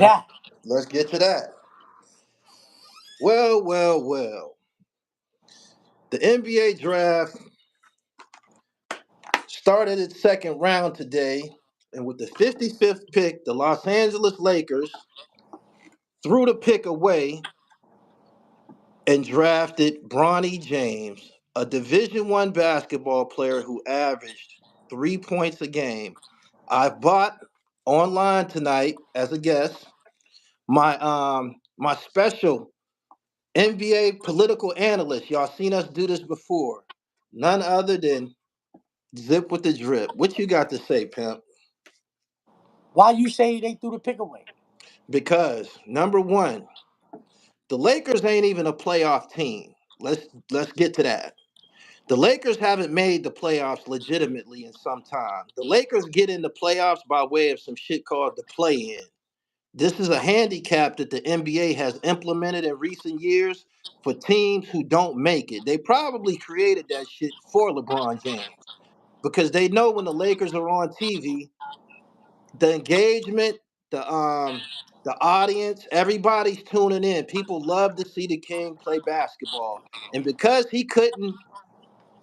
Yeah. Let's get to that. Well, well, well. The NBA draft started its second round today, and with the 55th pick, the Los Angeles Lakers threw the pick away and drafted Bronny James, a Division I basketball player who averaged 3 points a game. I've bought online tonight as a guest my special NBA political analyst. Y'all seen us do this before. None other than Zip with the Drip. What you got to say, pimp? Why you say they threw the pick away? Because number one, the Lakers ain't even a playoff team. Let's get to that. The Lakers haven't made the playoffs legitimately in some time. The Lakers get in the playoffs by way of some shit called the play-in. This is a handicap that the NBA has implemented in recent years for teams who don't make it. They probably created that shit for LeBron James because they know when the Lakers are on TV, the engagement, the audience, everybody's tuning in. People love to see the King play basketball. And because he couldn't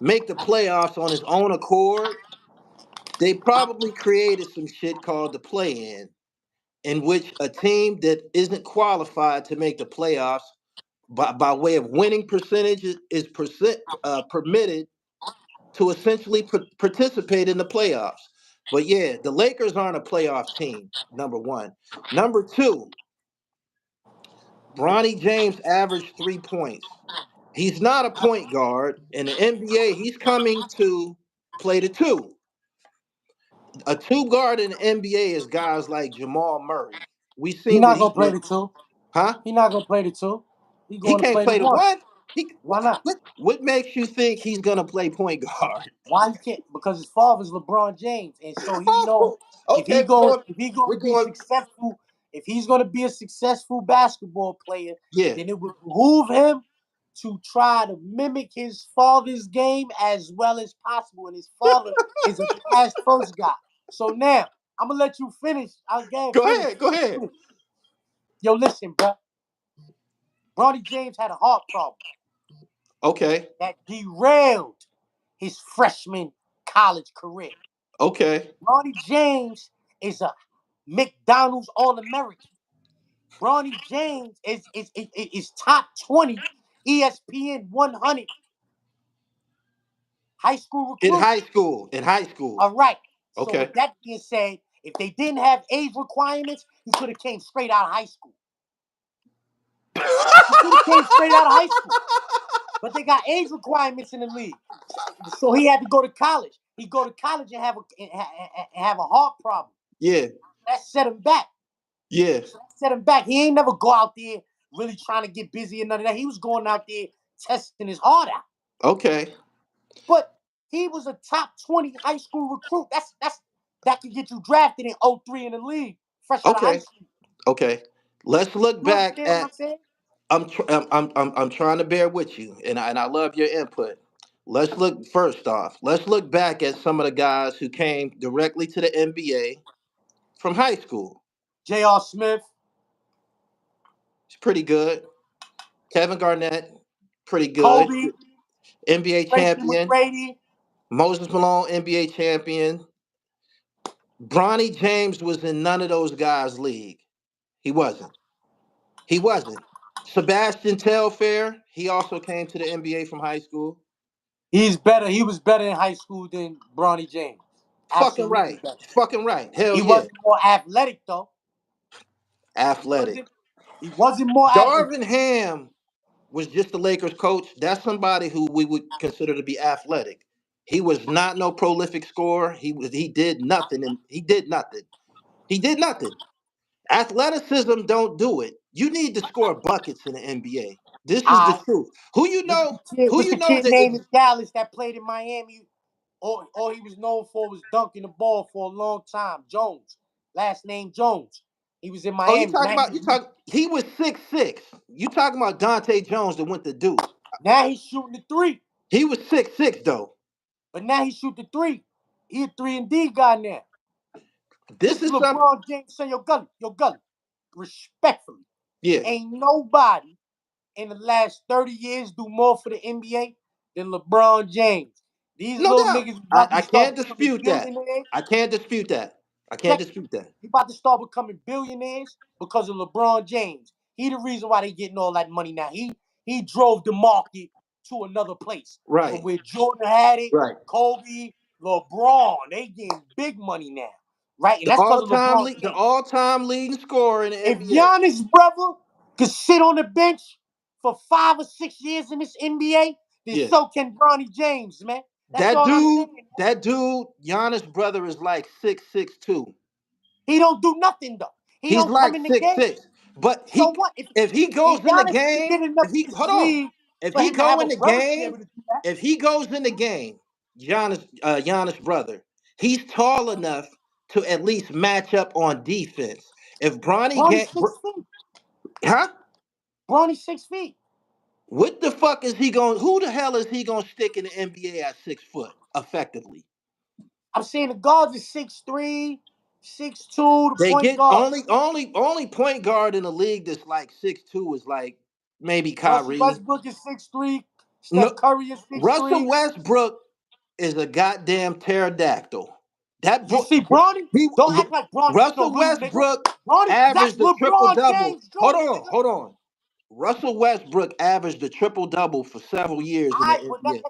make the playoffs on his own accord, they probably created some shit called the play-in, in which a team that isn't qualified to make the playoffs by way of winning percentages is permitted to essentially participate in the playoffs. But yeah, the Lakers aren't a playoff team, number one. Number two, Bronny James averaged 3 points. He's not a point guard. In the NBA, he's coming to play the two. A two guard in the NBA is guys like Jamal Murray. We He seen what not he gonna play did. the two. Huh? He not gonna play the two. He He going to can't play the play the one. one. He Why not? what makes you think he's gonna play point guard? Why you can't? Because his father's LeBron James, and so he know if he Okay, going if he we're gonna be going. successful, if he's gonna be a successful basketball player, Yeah. then it would behoove him to try to mimic his father's game as well as possible. And his father is a pass first guy. So now I'm gonna let you finish. I'll Go finish. ahead. Go ahead. Yo, listen, bro. Bronny James had a heart problem Okay. that derailed his freshman college career. Okay. Bronny James is a McDonald's All-American. Bronny James is top 20 ESPN 100 high school In recruit. high school. In high school. All right. So Okay. with that being said, if they didn't have age requirements, he could have came straight out of high school. He could have came straight out of high school. But they got age requirements in the league. So he had to go to college. He go to college and have a heart problem. Yeah. That set him back. Yeah. So that set him back. He ain't never go out there really trying to get busy and none of that. He was going out there testing his heart out. Okay. But he was a top 20 high school recruit. That could get you drafted in 03 in the league, fresh out of high Okay. school. Okay. Let's look You back understand what I'm at. saying? I'm trying to bear with you, and I love your input. Let's look first off. Let's look back at some of the guys who came directly to the NBA from high school. J.R. Smith. It's pretty good. Kevin Garnett, pretty good. Kobe. NBA Tracy champion. McGrady. Moses Malone, NBA champion. Bronny James was in none of those guys' league. He wasn't. He wasn't. Sebastian Telfair, he also came to the NBA from high school. He's better. He was better in high school than Bronny James. Fucking Absolutely right. better. Fucking right. Hell He yeah. wasn't more athletic though. He Athletic. wasn't. He wasn't more athletic. Darvin Ham was just the Lakers coach. That's somebody who we would consider to be athletic. He was not no prolific scorer. He did nothing and he did nothing. He did nothing. Athleticism don't do it. You need to score buckets in the NBA. This is the I truth. Who you what's know? the kid? Who What's you the know kid that named in Dallas that played in Miami? All he was known for was dunking the ball for a long time. Jones, last name Jones. He was in oh, you Miami. talking about he was 6'6". You talking about Dante Jones that went to Duke. Now he's shooting the three. He was 6'6" though. But now he shoot the three. He a 3 and D guy now. This This is is some LeBron James saying, yo, Gully. respectfully, Yeah. ain't nobody in the last 30 years do more for the NBA than LeBron James. These No little doubt. niggas about to I start can't becoming dispute that. billionaires. I can't dispute that. I can't Check dispute that. he about to start becoming billionaires because of LeBron James. He the reason why they getting all that money now. He drove the market to another place. From Right. where Jordan had it, Right. Kobe, LeBron, they getting big money now. Right? And The that's because all of time LeBron lead, the James. all time leading scorer in the If NBA. Giannis' brother could sit on the bench for 5 or 6 years in this NBA, then Yeah. so can Bronny James, man. That's That all I'm dude, saying. Man. Giannis' brother is like 6'2". He don't do nothing though. He He's don't come like in the six game. six. But So what? if he If goes in the Giannis game, did enough if in he this hold on, league if for he him to go have in a the brother to be game, able to do that, if he goes in the game, Giannis' brother, he's tall enough to at least match up on defense. If Bronny Bronny get, 6 feet. huh? Bronny 6 feet. What the fuck is he going? Who the hell is he going to stick in the NBA at 6 foot effectively? I'm saying the guards is 6'3", 6'2", the They point get guard. only point guard in the league that's like 6'2" is like maybe Russell Kyrie. Westbrook is 6'3". Steph No, Curry is 6'3". Russell Westbrook is a goddamn pterodactyl. That You boy, see Bronny? he Don't act like Bronny ain't no Russell little nigga. Westbrook Bronny, that's averaged a triple LeBron double. James Jr., nigga. Hold on. Russell Westbrook averaged a triple double for several years in the But NBA.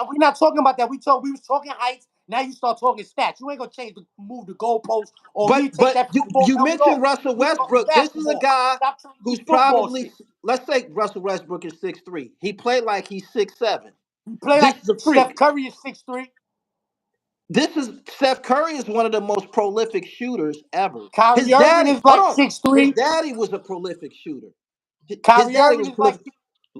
we're not talking about that. We was talking heights. Now you start talking stats. You ain't gonna move the goalpost or me take But that football you helmet mentioned off. Russell We talking Westbrook. This is a basketball. guy Stop trying to do who's football probably, shit. let's say Russell Westbrook is 6'3". He played like he's 6'7". You play This like is a Steph freak. Curry is 6'3". This is Steph Curry is one of the most prolific shooters ever. His Kyrie Irving daddy, is hold like on. six His three. daddy was a prolific shooter. His Kyrie daddy Irving was is like prolific. 6'3".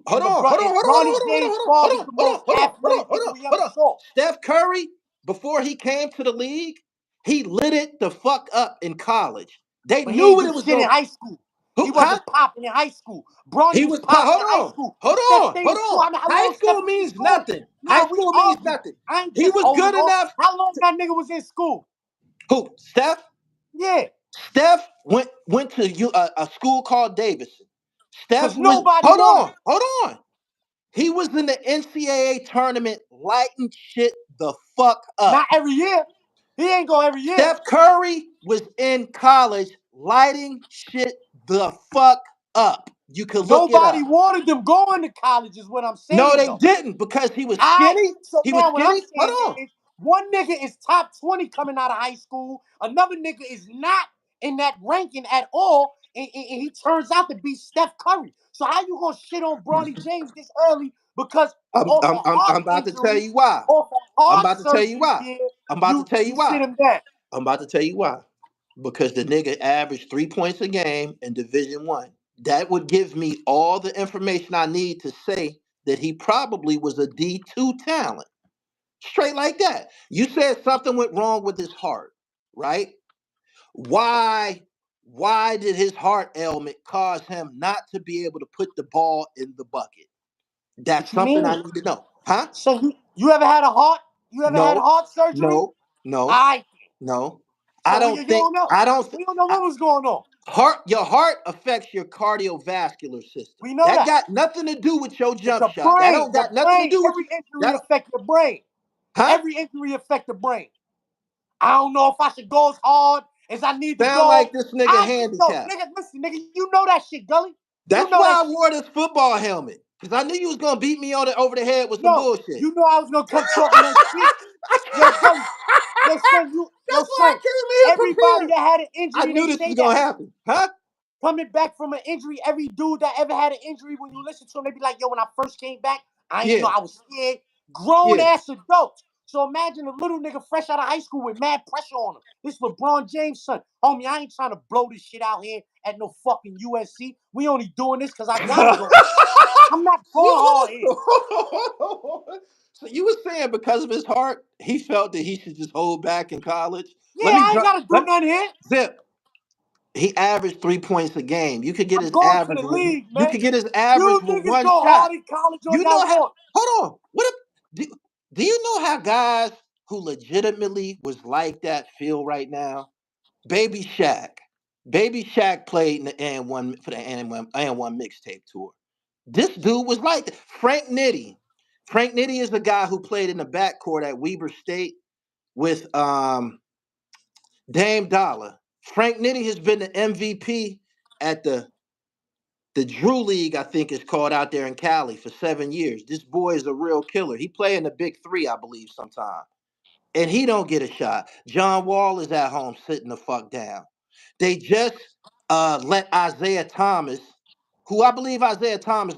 Hold And on, LeBron hold on, and hold on, hold Bronny on, hold on, James' hold on, father hold is on, the hold on, most hold on, hold on, athletic hold nigga on, we ever hold on. saw. Steph Curry, before he came to the league, he lit it the fuck up in college. They But he knew ain't what do it was shit in going. high school. He Who? Huh? wasn't popping in high school. Bronny He was was. popping Hold in high on, school. hold Steph on, stayed hold in school. on. I know how High long Steph school was in means school. nothing. High Nah, we school means arguing. nothing. I ain't He just was holding good on. enough. How long that nigga was in school? Who? Steph. Yeah. Steph went to a school called Davidson. Steph Because was. nobody wanted him. Hold on. He was in the NCAA tournament lighting shit the fuck Not up. every year. He ain't go every year. Steph Curry was in college lighting shit the fuck up. You could look it Nobody up. wanted them going to college is what I'm No, saying they though. didn't because he was I skinny. so He was now what I'm skinny. Hold saying on. is one nigga is top 20 coming out of high school, another nigga is not in that ranking at all, and he turns out to be Steph Curry. So how you gonna shit on Bronny James this early because off a I'm heart about to tell injury, you why. off a I'm heart about to tell you surgery why. year, I'm about to tell you you sit why. him down. I'm about to tell you why. Because the nigga averaged 3 points a game in Division One. That would give me all the information I need to say that he probably was a D2 talent. Straight like that. You said something went wrong with his heart, right? Why? Why did his heart ailment cause him not to be able to put the ball in the bucket? That's What you something I mean? need to know. Huh? So you ever had a heart? You ever had No, heart surgery? no, no, I no. I so don't you think. don't know. I don't. We don't know I, what was going on. Your heart affects your cardiovascular system. We know That that. got nothing to do with your It's jump the shot. That brain. don't The got nothing to brain. do with Every you. injury That affect the brain. huh? Every injury affect the brain. I don't know if I should go as hard as I need to Sound go. like this nigga I yo, handicapped. nigga, listen, nigga, you know that shit, Gully. You That's know that why I shit. wore this football helmet. Because I knew you was gonna beat me on it over the head with some Yo, bullshit. you know I was gonna come talking that shit. Yo, Gully. Yo, son, That's why I son. came here Everybody prepared. that had an I injury, knew they this was say that. gonna happen. Huh? Coming back from an injury, every dude that ever had an injury, when you listen to him, they be like, yo, when I first came back, I ain't know Yeah, I was scared. Grown yeah. ass adults. So imagine a little nigga fresh out of high school with mad pressure on him. This LeBron James' son. Homie, I ain't trying to blow this shit out here at no fucking USC. We only doing this because I gotta go. I'm not going hard here. So you were saying because of his heart, he felt that he should just hold back in college. Yeah, Let me I ain't drop. gotta do nothing here. Zip. He averaged 3 points a game. You could get I'm his going to average. the league, You man. could get his average You with niggas one go shot. hard in college all You y'all know how? want. Hold on. What? Do you know how guys who legitimately was like that feel right now? Baby Shaq. Baby Shaq played in the and one for the and one mixtape tour. This dude was like that. Frank Nitti. Frank Nitti is the guy who played in the backcourt at Weber State with Dame Dollar. Frank Nitti has been the MVP at the THRU League, I think it's called, out there in Cali for 7 years. This boy is a real killer. He play in the Big Three, I believe, sometime. And he don't get a shot. John Wall is at home sitting the fuck down. They just let Isaiah Thomas, who I believe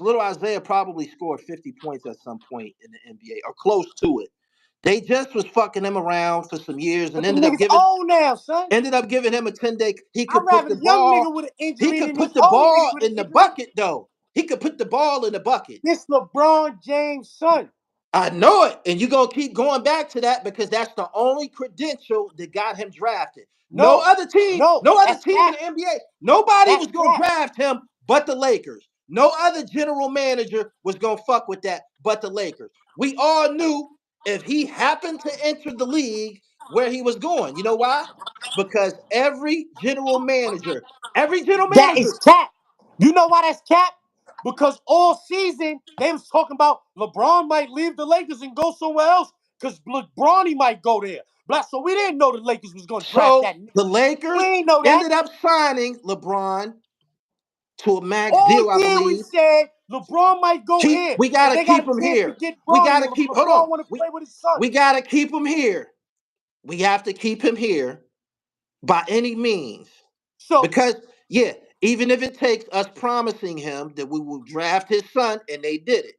little Isaiah probably scored 50 points at some point in the NBA or close to it. They just was fucking him around for some years and But them niggas old now, son. ended up giving him a 10-day. He I'd could put rather the the young ball. nigga with an He injury could than this put the old nigga ball with an in the injury. bucket though. He could put the ball in the bucket. This LeBron James' son. I know it. And you're going to keep going back to that because that's the only credential that got him drafted. No No, other team, no, no other that's team in cap. the NBA, nobody That's was going to cap. draft him but the Lakers. No other general manager was going to fuck with that but the Lakers. We all knew if he happened to enter the league where he was going. You know why? Because every general That is manager, cap. You know why that's cap? Because all season they was talking about LeBron might leave the Lakers and go somewhere else because Bronny might go there. So we didn't know the Lakers was gonna draft so that nigga. the We Lakers ain't know that. ended up signing LeBron to a max All deal, I year we believe. said LeBron might go here, We but gotta they got keep a him chance to here. get We Bronny, gotta and keep. Hold on. LeBron want to play with his son. We gotta keep him here. We have to keep him here by any means So because yeah, even if it takes us promising him that we will draft his son, and they did it.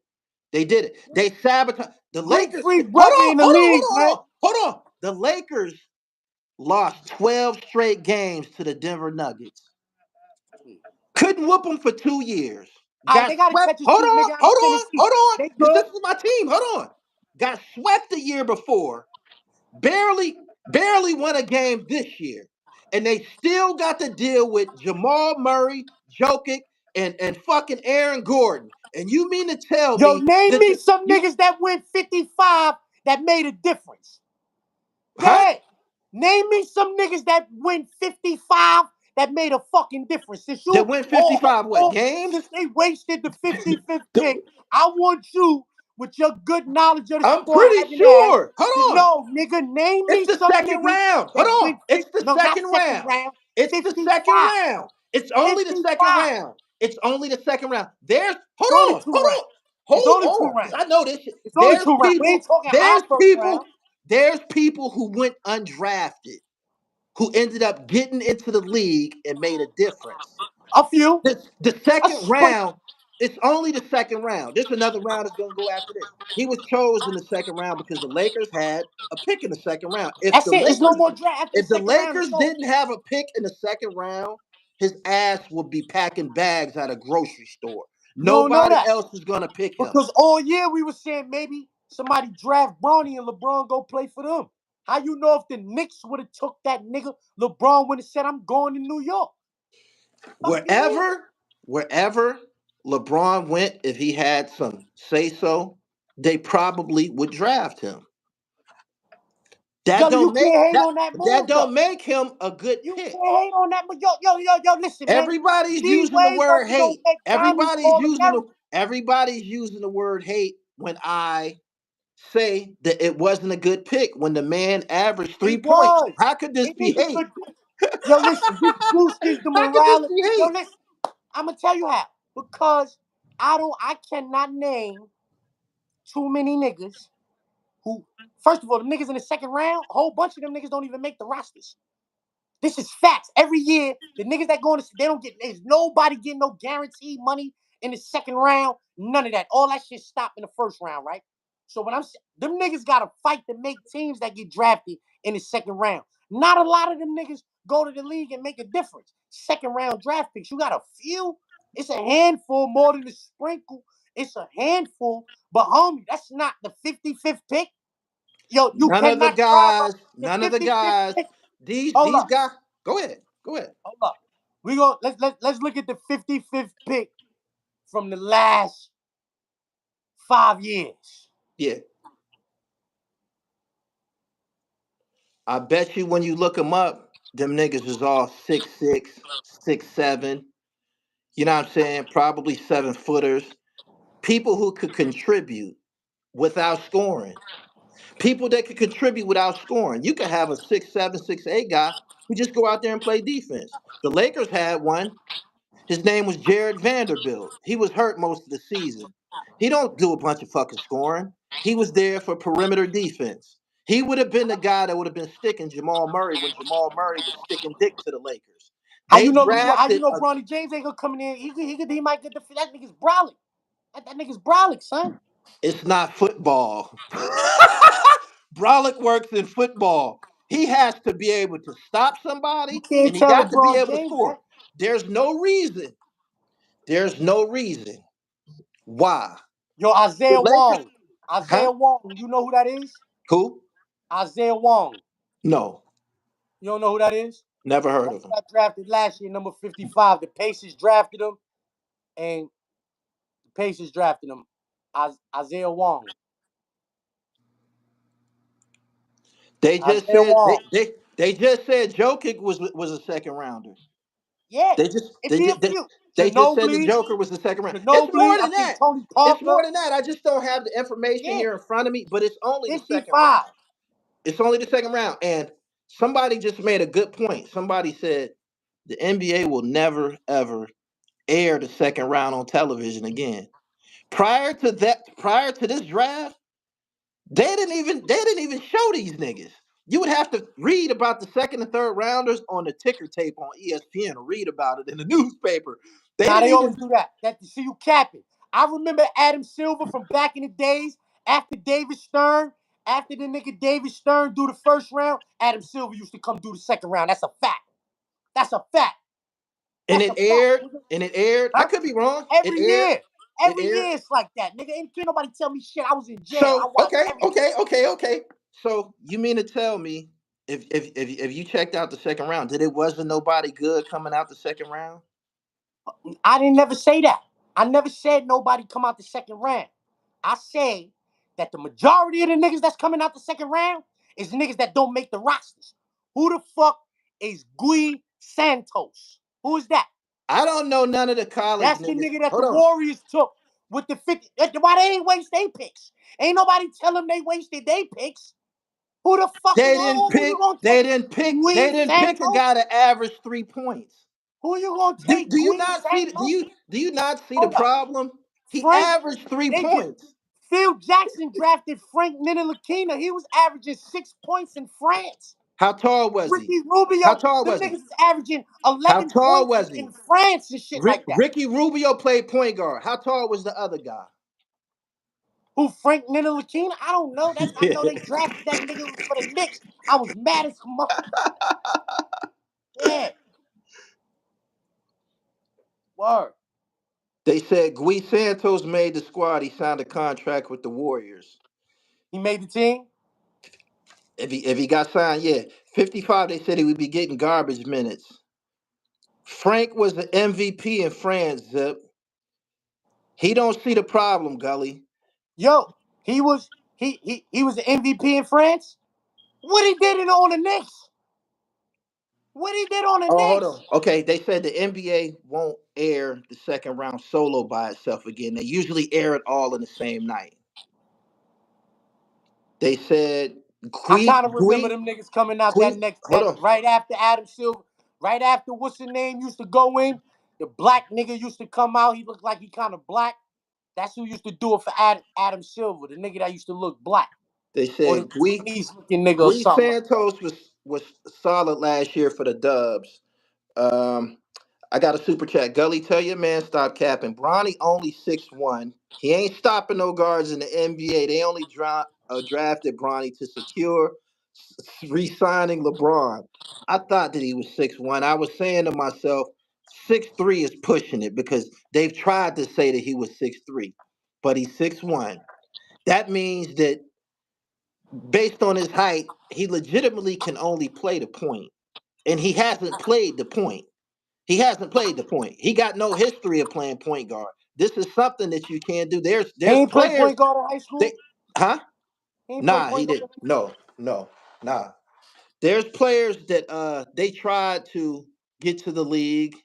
They did it. They sabotaged the Greek Lakers. Freak Hold brother on. in the Hold on. Hold league, on. man. Hold on. Hold on. The Lakers lost 12 straight games to the Denver Nuggets. Couldn't whoop them for 2 years. All right, Got they got to swept. catch a Hold suit, on, nigga, out hold of on, Tennessee. hold on. They Because good. this is my team. Hold on. Got swept the year before. Barely won a game this year. And they still got to deal with Jamal Murray, Jokic, and fucking Aaron Gordon. And you mean to tell Yo, me name that me some you niggas that went 55 that made a difference. Go huh? ahead. Name me some niggas that went 55 that made a fucking difference. That went 55 what games? Since they wasted the 55th The- pick, I want you, with your good knowledge of the I'm sport, pretty having had, sure. to Hold on. know, nigga, name It's me the some second niggas round. Hold that on. went It's the no, not second second round. round, It's the second 55. round. It's only the second 55. round. It's only the second round. It's only two Hold rounds. on. It's Hold only two on. Because rounds. I know this shit. It's only two rounds. We ain't talking high There's first people, round. there's people who went undrafted who ended up getting into the league and made a difference. A few. The A second sprinkle. round, it's only the second round. There's another round that's going to go after this. He was chosen in the second round because the Lakers had a pick in the second round. That's it. It's no more draft after the If the second round. Lakers It's over. didn't have a pick in the second round, his ass would be packing bags at a grocery store. You don't know Nobody that. else is going to pick him. Because all year we were saying maybe somebody draft Bronny and LeBron go play for them. How you know if the Knicks would have took that nigga, LeBron would have said, I'm going to New York. Fuck you mean? Wherever LeBron went, if he had some say so, they probably would draft him. That Gully, you don't make can't hate that on that that move though. don't make him a good You pick. can't hate on that. But yo, listen, man. Everybody's D using the Wade word wasn't no hate. Meg Diamond All American. Everybody's using the word hate when I say that it wasn't a good pick when the man averaged It 3 points. was. How could this It be is a hate? good pick. Yo, listen, this boosted the How could this morale. be Yo, hate? listen, I'm gonna tell you how. Because I cannot name too many niggas who, first of all, the niggas in the second round, a whole bunch of them niggas don't even make the rosters. This is facts. Every year, the niggas that go in, they don't get. There's nobody getting no guaranteed money in the second round. None of that. All that shit stopped in the first round, right? So when I'm them niggas got to fight to make teams that get drafted in the second round. Not a lot of them niggas go to the league and make a difference. Second round draft picks, you got a few. It's a handful more than a sprinkle. It's a handful, but homie, that's not the 55th pick. Yo, you cannot drive up the None of the 55th guys, pick. Hold these up. guys. Go ahead. Go ahead. Hold up. We go. Let's look at the 55th pick from the last 5 years. Yeah. I bet you when you look them up, Them niggas was all 6'6", 6'7". You know what I'm saying? Probably 7-footers. People who could contribute without scoring. People that could contribute without scoring. You could have a 6'7", 6'8" guy who just go out there and play defense. The Lakers had one. His name was Jared Vanderbilt. He was hurt most of the season. He don't do a bunch of fucking scoring. He was there for perimeter defense. He would have been the guy that would have been sticking Jamal Murray when Jamal Murray was sticking dick to the Lakers. How They you know how you drafted know a. Bronny James ain't gonna come in there? He might get the that nigga's brolic. That nigga's brolic, son. It's not football. Brolic works in football. He has to be able to stop You somebody can't and he tell got to be LeBron able to James score. that. There's no reason. There's no reason why. Yo, The Isaiah Lakers, Wong. huh? Isaiah Wong. You know who that is? Who? Isaiah Wong. No, You don't know who that is? never heard That's of who him. got drafted last year, number 55. The Pacers drafted him, and the Pacers drafted him. Isaiah Wong. They just Isaiah said Wong. they just said Jokic was a second rounder. Yeah. They just It they be a just few. they just said the Ginobili. Joker was the second round. It's Ginobili. more I than think that. Tony It's Parker. more than that. I just don't have the information Yeah. here in front of me, but it's only the second 55. round. It's only the second round. And somebody just made a good point. Somebody said the NBA will never ever air the second round on television again. Prior to this draft, they didn't even show these niggas. You would have to read about the second and third rounders on the ticker tape on ESPN or read about it in the newspaper. They Now didn't they always even. do that. That to see you capping. I remember Adam Silver from back in the days after David Stern. After the nigga David Stern do the first round, Adam Silver used to come do the second round. That's a fact. That's a fact. And That's it a fact, aired. nigga. And it aired. I Huh? could be wrong. It Every aired. year. It Every aired. year it's like that, nigga. And can't nobody tell me shit. I was in jail. I So watched okay, everything. okay. So you mean to tell me if you checked out the second round, that it wasn't nobody good coming out the second round? I didn't never say that. I never said nobody come out the second round. I say that the majority of the niggas that's coming out the second round is niggas that don't make the rosters. Who the fuck is Gui Santos? Who is that? I don't know none of the college That's the niggas. nigga that the Hold on. Warriors took with the 50. Why they ain't waste their picks? Ain't nobody tell them they wasted their picks. Who the fuck is who you gonna take? They Gui didn't pick a guy Santos? to average 3 points. Who you gonna Do, take? do you Gui not see Santos? do you not see the Hold up. problem? He Frank, averaged three they just points. Phil Jackson drafted Frank Ntilikina. He was averaging 6 points in France. How tall was he? Ricky How Rubio, tall them was he? niggas is averaging How 11 tall points was in he? France and shit like that. Ricky Rubio played point guard. How tall was the other guy? Who Frank Ntilikina? I don't know. That I know they drafted that nigga for the Knicks. I was mad as fuck. Yeah, word. They said Gui Santos made the squad. He signed a contract with the Warriors. He made the team. If he got signed, yeah. 55, they said he would be getting garbage minutes. Frank was the MVP in France, Zip. He don't see the problem, Gully. Yo, he was the MVP in France. What he did it on the Knicks? What he did on the Oh, hold Knicks? on. Okay, they said the NBA won't air the second round solo by itself again. They usually air it all in the same night. They said I Gui kind of remember them niggas coming out Gui. Hold that on. right after Adam Silver, right after what's the name used to go in. The black nigga used to come out. He looked like he kind of black. That's who used to do it for Adam Silver, the nigga that used to look black, They or the said Chinese looking nigga or Gui something like that. Santos was solid last year for the Dubs. Um, I got a super chat. Gully, tell your man stop capping. Bronny only 6'1". He ain't stopping no guards in the NBA. They only drafted Bronny to secure re-signing LeBron. I thought that he was 6'1". I was saying to myself, 6'3" is pushing it because they've tried to say that he was 6'3", but he's 6'1". That means that based on his height, he legitimately can only play the point, and he hasn't played the point. He hasn't played the point. He got no history of playing point guard. This is something that you can't do. He There's ain't play players. point guard in high They school. huh? He ain't play Nah, he point guard. didn't. No, nah. There's players that they tried to get to the league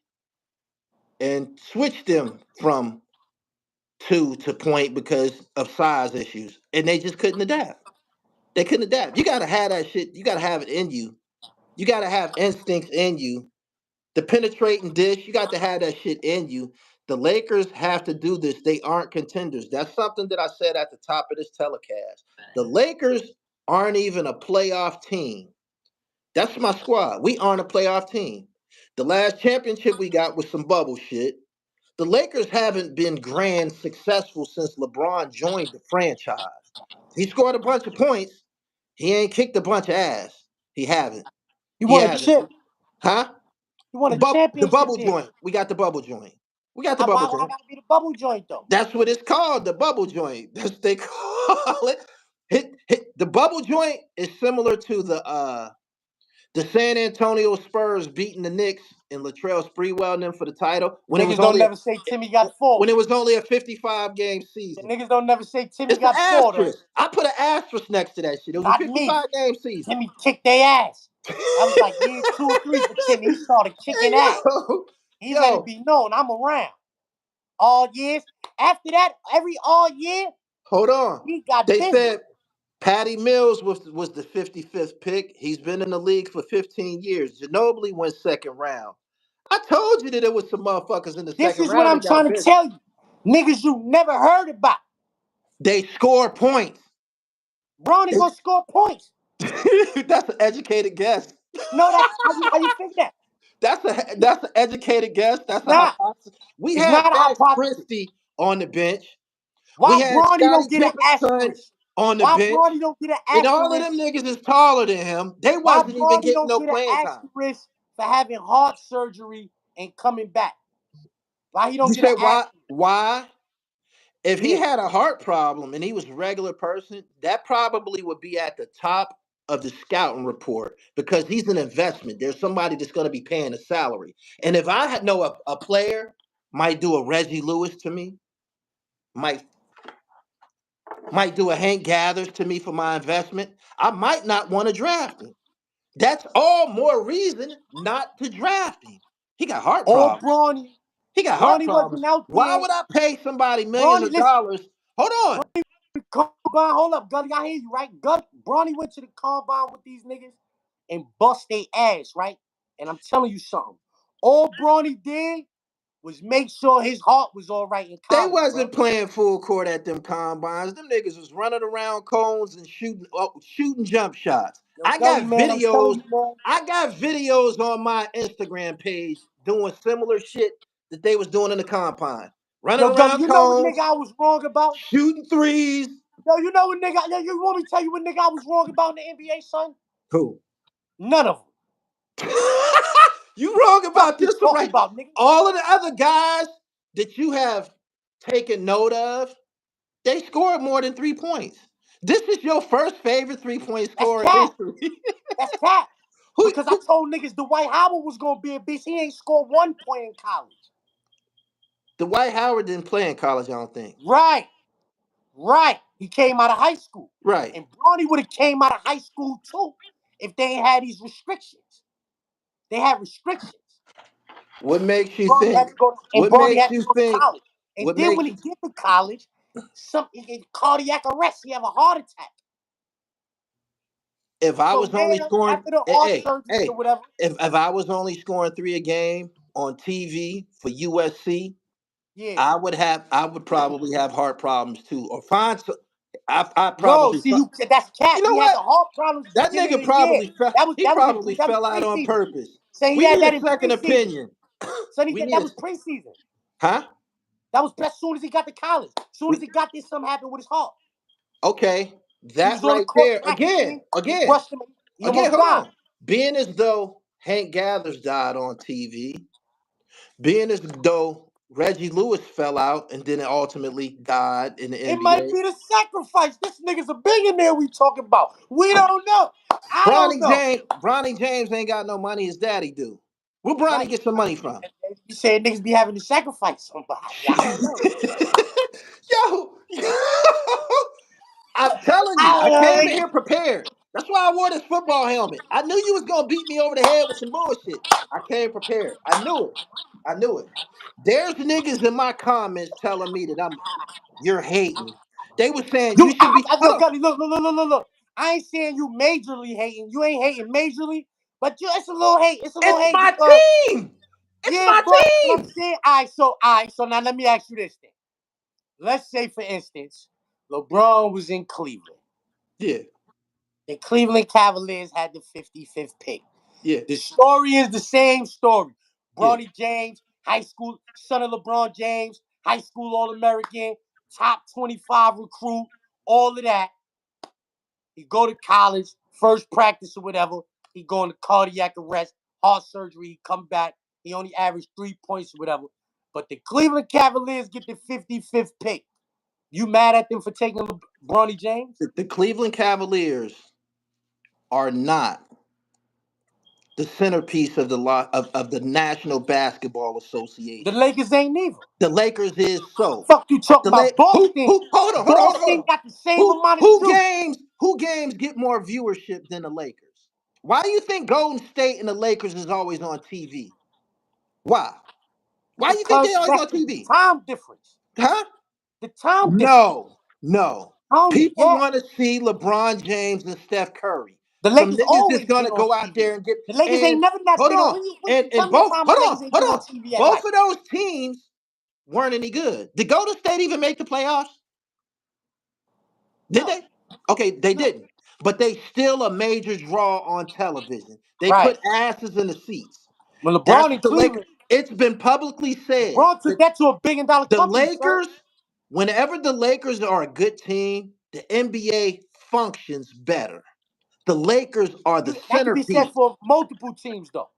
and switch them from two to point because of size issues, and they just couldn't adapt. They couldn't adapt. You gotta have that shit. You gotta have it in you. You gotta have instincts in you. The penetrating dish, you got to have that shit in you. The Lakers have to do this. They aren't contenders. That's something that I said at the top of this telecast. The Lakers aren't even a playoff team. That's my squad. We aren't a playoff team. The last championship we got was some bubble shit. The Lakers haven't been grand successful since LeBron joined the franchise. He scored a bunch of points. He ain't kicked a bunch of ass. He haven't. You He won a hasn't. chip. Huh? You won The a bubble, the championship bubble there. joint. We got the bubble joint. We got the Why bubble I joint. gotta be the bubble joint though? That's what it's called, the bubble joint. That's what they call it. The bubble joint is similar to the San Antonio Spurs beating the Knicks and Latrell Sprewell and them for the title Niggas don't never say Timmy got four. when it was only a 55 game The season. niggas don't never say Timmy It's an got four though. asterisk. I put an asterisk next to that shit. It was a Not me. 55 game season. Timmy kicked their ass. That was like year 2 or 3 for Timmy. He started kicking ass. Yo, He let it yo, be known I'm around. All years. After that, every all year, hold on. he got They busy. said Patty Mills was the 55th pick. He's been in the league for 15 years. Ginobili went second round. I told you that there was some motherfuckers in the This second is what round I'm that got trying to busy. tell you. Niggas you never heard about. They score points. Bronny gonna score points. That's an educated guess. No, that's how you think that. That's an educated guess. It's That's a not. hypothesis. We It's had not a Max hypothesis. Christie on the bench. Why We had Bronny Scottie don't get an Pippen's son asterisk? on the Why bench. Bronny don't get an And all of them asterisk? niggas is taller than him. They Why wasn't even Bronny getting don't no get an playing time. asterisk for having heart surgery and coming back? Why he don't You get an said why? asterisk? Why? If he Yeah. had a heart problem and he was a regular person, that probably would be at the top of the scouting report because he's an investment. There's somebody that's going to be paying a salary. And if I had know a player might do a Reggie Lewis to me, might might do a Hank Gathers to me for my investment, I might not want to draft him. That's all more reason not to draft him. He got heart Or problems. Bronny. He got heart Bronny problems. wasn't out Why there. would I pay somebody millions Bronny, of listen. dollars? Hold on. Combine, hold up, Gully. I hear you, right? Gully, Bronny went to the combine with these niggas and bust their ass, right? And I'm telling you something. All Bronny did was make sure his heart was all right in They college, bro. wasn't playing full court at them combines. Them niggas was running around cones and shooting jump shots. Yo, Gully, man, I'm telling you, man. I got videos on my Instagram page doing similar shit that they was doing in the combine. Running Yo, Gully, around you know what cones, nigga I was wrong about? shooting threes. Yo, you know what nigga? Yo, you want me to tell you what nigga I was wrong about in the NBA, son? Who? None of them. You wrong Fuck about you this one, talking right? about, nigga? All of the other guys that you have taken note of, they scored more than 3 points. This is your first favorite 3 point That's scorer in cat. history. That's cat. who, Because I who? told niggas Dwight Howard was gonna be a beast. He ain't scored 1 point in college. Dwight Howard didn't play in college, I don't think. Right. Right. He came out of high school. Right. And Bronny would have came out of high school too if they ain't had these restrictions. They had restrictions. What makes you Bronny had think? to go and What Bronny makes had to you go to think? college. And What then when makes he you? get to college, he get cardiac arrest. He have a heart attack. If I So was only now, scoring, after the hey, heart hey, surgery hey, or whatever, if I was only scoring three a game on TV for USC, yeah. I would probably have heart problems too, or find. I No, probably. see, that's cat. You know He had what? the heart problems That beginning nigga of the year. probably fell. That was He that was in probably that was fell out on preseason. purpose. So he We had need that a in second preseason. opinion. So We need that a was preseason. huh? That was as soon as he got to college. As soon We, as he got there, something happened with his heart. okay, He that was on the right court there practicing. They again, rushed him. He again. almost Hold died. on. Being as though Hank Gathers died on TV, being as though Reggie Lewis fell out and then ultimately died in the It might NBA. be the sacrifice. This nigga's a billionaire we talking about. We don't know. I don't know. Bronny James ain't got no money. His daddy do. Where Bronny Right. get some money from? You saying niggas be having to sacrifice somebody. I don't know. yo, I'm telling you, I I don't know, came in nigga. here prepared. That's why I wore this football helmet. I knew you was gonna beat me over the head with some bullshit. I came prepared. I knew it. I knew it. There's niggas in my comments telling me that you're hating. They were saying you should be. Hold Look, on. Gully, look. I ain't saying you majorly hating. You ain't hating majorly, but it's a little hate. It's a little It's hate my because team. It's yeah, my but what I'm team. saying, all right. So now let me ask you this thing. Let's say, for instance, LeBron was in Cleveland. Yeah, The Cleveland Cavaliers had the 55th pick. yeah, The story is the same story. yeah. Bronny James, high school, son of LeBron James, high school All-American, top 25 recruit, all of that. He go to college, first practice or whatever. He go into cardiac arrest, heart surgery. He come back. He only averaged 3 points or whatever. But the Cleveland Cavaliers get the 55th pick. You mad at them for taking Bronny James? The Cleveland Cavaliers are not the centerpiece of of the National Basketball The Association. Lakers ain't neither. The Lakers is so. Fuck you talking The La- about Boston. who hold on, hold on, hold on, hold Boston on. got the same amount of Who juice. games get more viewership than the Lakers? Why do you think Golden State and the Lakers is always on TV? Why? Why do you think Because they always that's on the TV? time difference. Huh? The time difference. No, no. Tony, People yeah. want to see LeBron James and Steph Curry. The Some Lakers niggas that's always been gonna on go out TV. there and get The Lakers ain't and never not hold been on. on. Tell And me a both time the hold Lakers on, ain't hold been on on. TV at Both night. of those teams weren't any good. Did Golden State even make the playoffs? Did No, they? Okay, they no. didn't. But they still a major draw on television. They Right. put asses in the seats. When That's LeBron in what the Lakers. Cleveland, It's been publicly said LeBron took that that to $1 billion the company, son. Lakers, whenever the Lakers are a good team, the NBA functions better. The Lakers are the That could be said centerpiece. for multiple teams, though.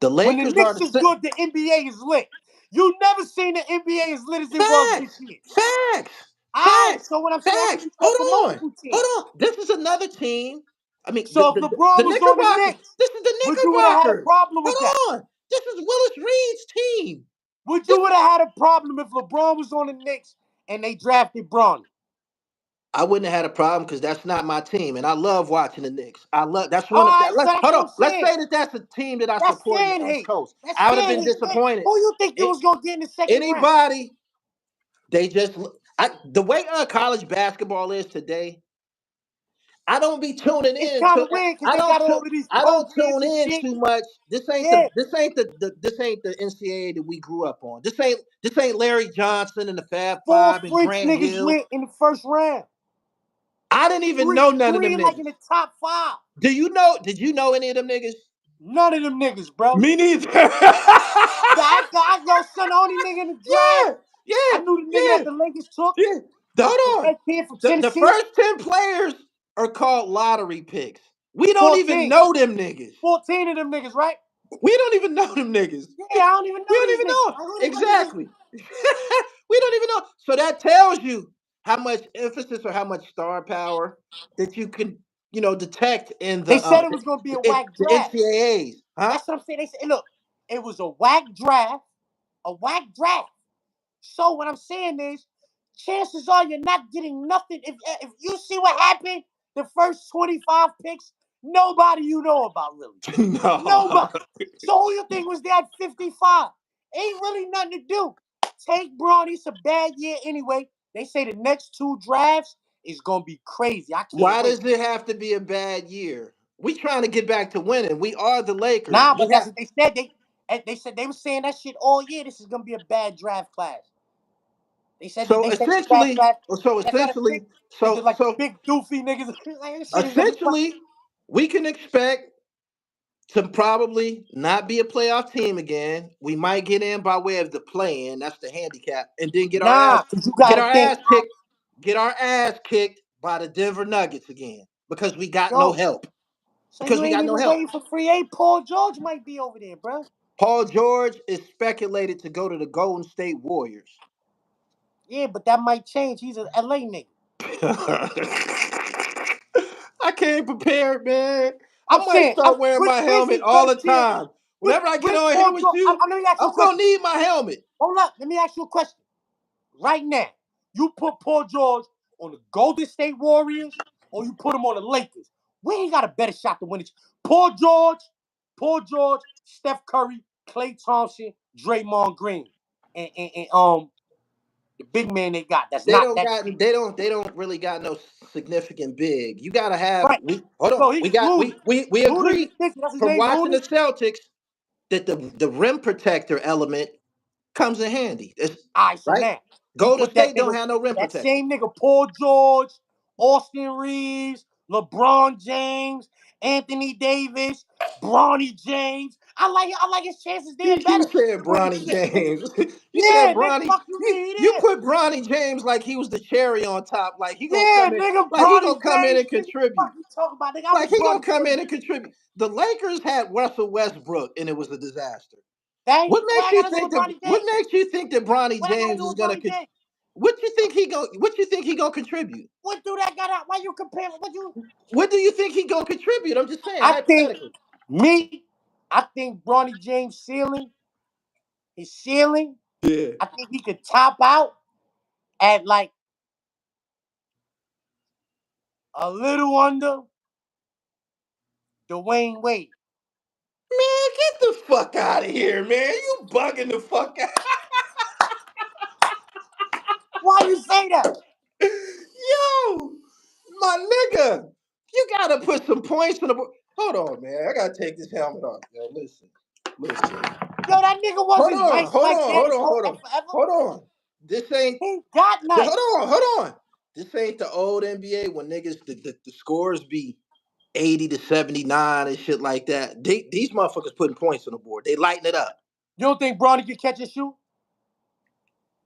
The When the Lakers are Knicks the is good, the NBA is lit. You never seen the NBA as lit as it was this facts, year. facts, All right, facts, so what I'm saying, that could facts. be said for Hold on, multiple teams. hold on. This is another team. I mean, So if the LeBron was on the Knickerbockers. Knicks, This is the would you would have had a Knickerbockers. problem with that? Hold on. This is Willis Reed's team. Would This you would have had a problem if LeBron was on the Knicks and they drafted Bronny? I wouldn't have had a problem because that's not my team, and I love watching the Knicks. I love that's All one of right, that. so that's Hold what on. I'm Let's saying. say that that's a team that I That's support in fan the East hate. Coast. That's I would have fan been hate. disappointed. Who you think you It, was gonna get in the second round? anybody they just the way college basketball is today. I don't be tuning It's in kind to. of weird because I they don't. got all of these I don't co-kids tune and in shit. too much. This ain't Yeah, the. This ain't the NCAA that we grew up on. This ain't Larry Johnson and the Fab four Five and French Grant niggas Hill. went in the first round. I didn't even Three, know none of three them like in niggas. the top five. Do you know? Did you know any of them niggas? None of them niggas, bro. Me neither. Yo, son, the only nigga in the draft. Yeah, yeah, I knew the nigga yeah, that the Lakers took. yeah. The Hold on. red kid from The Tennessee. first 10 players are called lottery picks. We don't even 14. know them niggas. 14 of them niggas, right? We don't even know them niggas. Yeah, I don't even We know don't these even niggas. know. Like, who the fuck is this? Exactly. We don't even know. So that tells you how much emphasis or how much star power that you can, detect in They said it was gonna be a whack the draft. NCAAs, huh? That's what I'm saying. They said, hey, look, it was a whack draft, a whack draft. So what I'm saying is, chances are you're not getting nothing. If you see what happened, the first 25 picks, nobody you know about really. No. Nobody. So who you think was there at 55? Ain't really nothing to do. Take Bronny. It's a bad year anyway. They say the next two drafts is gonna be crazy. I can't Why wait. does it have to be a bad year? We trying to get back to winning. We are the Lakers. Nah, We but that's have what they said. They said they were saying that shit all year. This is gonna be a bad draft class. so They said the draft essentially, class. so That's not a big. essentially, It's so just like the so big goofy niggas. Like, this shit is gonna be fun. essentially, we can expect to probably not be a playoff team again. We might get in by way of the play-in. That's the handicap, and then Nah, cause you get gotta our think, ass kicked, get our ass kicked by the Denver Nuggets again because we got no yo. help. So Because you we ain't got no even help. waiting for free A. Paul George might be over there, bro. Paul George is speculated to go to the Golden State Warriors. Yeah, but that might change. He's an LA nigga. I can't prepare, man. I'm I might saying, start wearing my where's helmet he all the first year? time. Whenever I get Where's on here Paul with George? you, Let me ask you a I'm gonna question. need my helmet. Hold up. Let me ask you a question. Right now, you put Paul George on the Golden State Warriors or you put him on the Lakers. Where he got a better shot to win it? Paul George, Steph Curry, Klay Thompson, Draymond Green, and the big man they got. That's They not don't that got big. they don't really got no significant big. You gotta have Right. hold on. So he Looney. We Looney, agree that's his from name, watching the Looney. Celtics that the rim protector element comes in handy. It's, All right, so right? now you Golden put that State don't nigga, have no rim that protector. same nigga, Paul George, Austin Reeves, LeBron James, Anthony Davis, Bronny James. I like his chances there You better said to win the Bronny shit. James. You said Yeah, nigga, Bronny. fuck you mean he You there? put Bronny James like he was the cherry on top. Like he gonna Yeah, come in. nigga, Like he Bronny gonna come in James, and nigga, fuck contribute. you talking about, nigga? I Like wish he gonna Bronny come James. in and contribute. The Lakers had Russell Westbrook and it was a disaster. Dang, What what makes I you gotta do think with that? Bronny What James? makes you think that Bronny What I gotta James do is with gonna? Bronny James? What you think he go? What you think he gonna contribute? What do that got out? Why you compare? What you? What do you think he gonna contribute? I'm just saying I think hypothetically. I think Bronny James his ceiling, Yeah. I think he could top out at like a little under Dwayne Wade. Man, get the fuck out of here, man. You bugging the fuck out. Why you say that? Yo, my nigga, you gotta put some points on the board. Hold on, man. I gotta take this helmet off. Yo, listen. Yo, that nigga Hold wasn't on, nice hold like on, that hold his on, whole hold on, forever. hold on. This ain't. He got nice. Hold on. This ain't the old NBA when niggas the scores be 80 to 79 and shit like that. These motherfuckers putting points on the board. They lighten it up. You don't think Bronny could catch and shoot?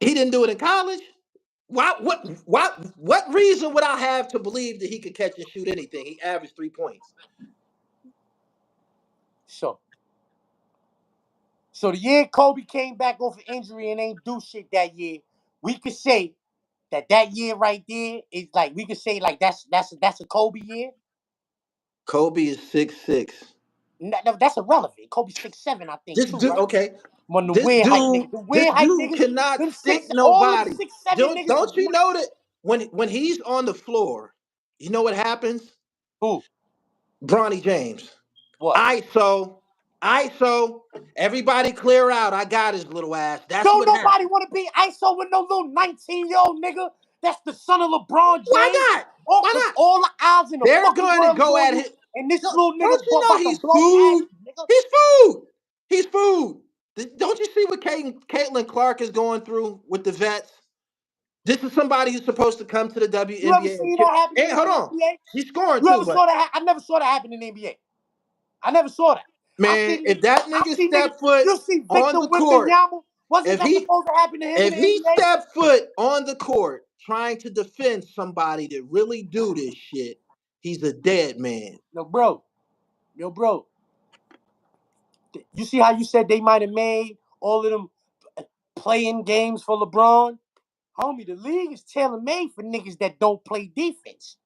He didn't do it in college. What reason would I have to believe that he could catch and shoot anything? He averaged 3 points. So the year Kobe came back off an injury and ain't do shit that year, we could say that year right there is like we could say like that's a Kobe year. Kobe is 6'6". No, that's irrelevant. Kobe's 6'7", I think This too, dude, right? okay. One of the This weird height dude, niggas. The this weird height dude niggas. cannot Them stick six, all them nobody. 6'7" niggas Don't is you know that when he's on the floor, you know what happens? who? Bronny James. What? ISO, everybody clear out. I got his little ass. That's Don't what nobody happened. want to be ISO with no little 19-year-old nigga. That's the son of LeBron James. Why not? Oh, Why cause not? all the eyes in the They're fucking going to world is go on at you, him. and this little Don't nigga you know about to he's blow past food? you, nigga. He's food. He's food. Don't you see what Caitlin Clark is going through with the vets? This is somebody who's supposed to come to the You ever WNBA and seen kill. that happen Hey, in hold the on. NBA? She's scoring You too, ever but saw that? I never saw that happen in the NBA. I never saw that. man, if that I nigga see niggas. step foot You see on Victor the court, Wembanyama. Wasn't if that he supposed to happen to him in if the he NBA? step foot on the court trying to defend somebody that really do this shit, he's a dead man. Yo, bro. You see how you said they might have made all of them playing games for LeBron? Homie, the league is tailor made for niggas that don't play defense.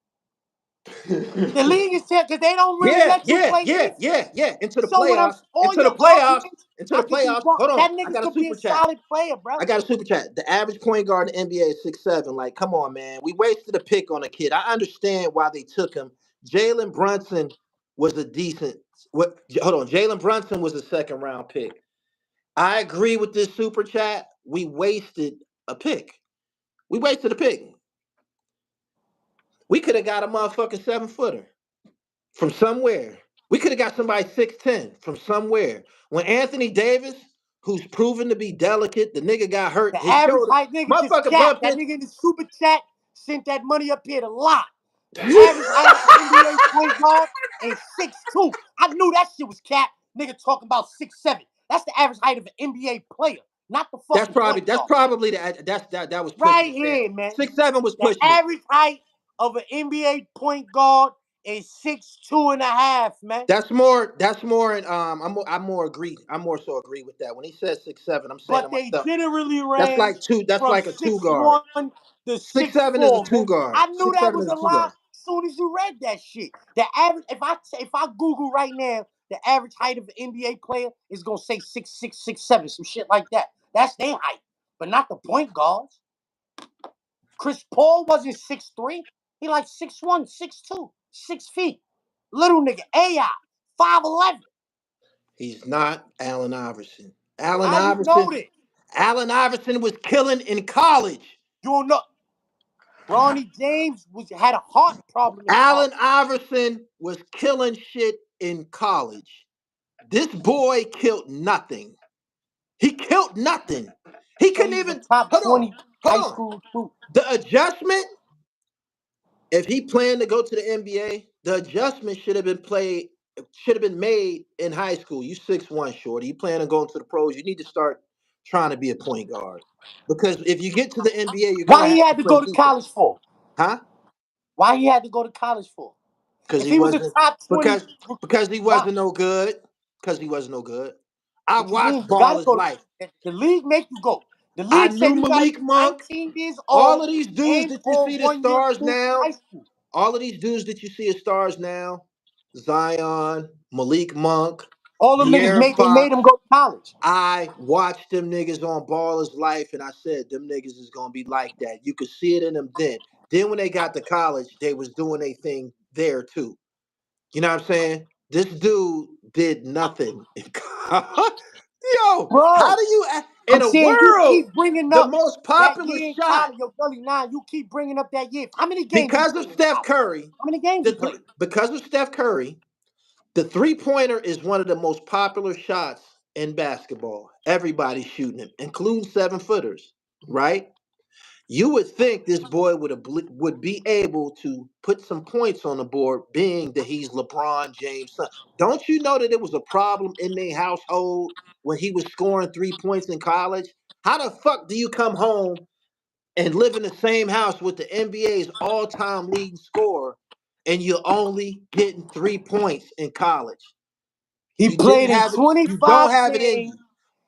The league is tailor because they don't really let you play defense. Yeah. Into the So when I'm playoffs. all Into the your playoffs. arguments, Into I the could be playoffs. wrong. Hold on. That I nigga got a could be a super chat. solid player, bro. I got a super chat. The average point guard in the NBA is 6'7". Like, come on, man. We wasted a pick on a kid. I understand why they took him. Jalen Brunson was a decent. What? Hold on. Jalen Brunson was a second round pick. I agree with this super chat. We wasted a pick. We wasted a pick. We could have got a motherfucking 7-footer from somewhere. We could have got somebody 6'10" from somewhere. When Anthony Davis, who's proven to be delicate, the nigga got hurt, The his average shoulder, height nigga just motherfucker capped. bumped That it. nigga in the super chat sent that money up here a lot. The average height of an NBA point guard is 6'2". I knew that shit was capped. Nigga talking about 6'7". That's the average height of an NBA player, not the fucking point That's guard. probably that was pushing Right it, man. here, man. 6'7" was The pushing it. average height of an NBA point guard is 6'2.5", man. That's more and I'm more agree. I'm more so agree with that. When he says 6'7", I'm saying to But they myself, generally that's like range two, that's from like a two guard. 6'1" to 6'7" is a 6'4", two man. guard. I knew that 6'7" was is a a two lie guard. as soon as you read that shit. The average, if I Google right now, the average height of an NBA player is gonna say 6'6", 6'7", some shit like that. That's their height, but not the point guards. Chris Paul wasn't 6'3". He like 6'1", 6'2", 6 feet. Little nigga, AI, 5'11". He's not Allen Iverson. Allen How you know Iverson. this? Allen Iverson was killing in college. You don't know. Bronny James had a heart problem in college. Allen Iverson was killing shit in college. This boy killed nothing. He killed nothing. He So couldn't he's a even. top Hold on. 20 Hold high on. school recruit. The adjustment, if he planned to go to the NBA, the adjustment should have been made in high school. You 6'1", shorty. You plan on going to the pros, you need to start trying to be a point guard. Because if you get to the NBA, you're Why gonna he have to had to play go to college defense. for? Huh? Why he had to go to college for? Because If he he was a wasn't top 20, because because he why? wasn't no good. Because he wasn't no good. I What you mean? watched You got ball to his go to life. the league. Make you go. The I league knew said you got to Malik be Monk. 19 years All old of these dudes and that you or see the 1 year stars removed from high now, school. all of these dudes that you see as stars now, Zion, Malik Monk, All them niggas De'Aaron made Fox. him go to college. I watched them niggas on Baller's Life, and I said them niggas is gonna be like that. You could see it in them then. Then when they got to college, they was doing their thing there too. You know what I'm saying? This dude did nothing. Yo, how Bro, do you I'm in a saying you world keep bringing the up most that popular year in shot college. Yo, Gully 9, you keep bringing up that year. How many games he because of played in Steph college? Curry, How many games he played? because of Steph Curry, the three-pointer is one of the most popular shots in basketball. Everybody's shooting it, including seven-footers, right? You would think this boy would be able to put some points on the board, being that he's LeBron James' son. Don't you know that it was a problem in their household when he was scoring 3 points in college? How the fuck do you come home and live in the same house with the NBA's all-time leading scorer, and you're only getting 3 points in college? He You didn't played in have it. You don't 25 have it in games. you.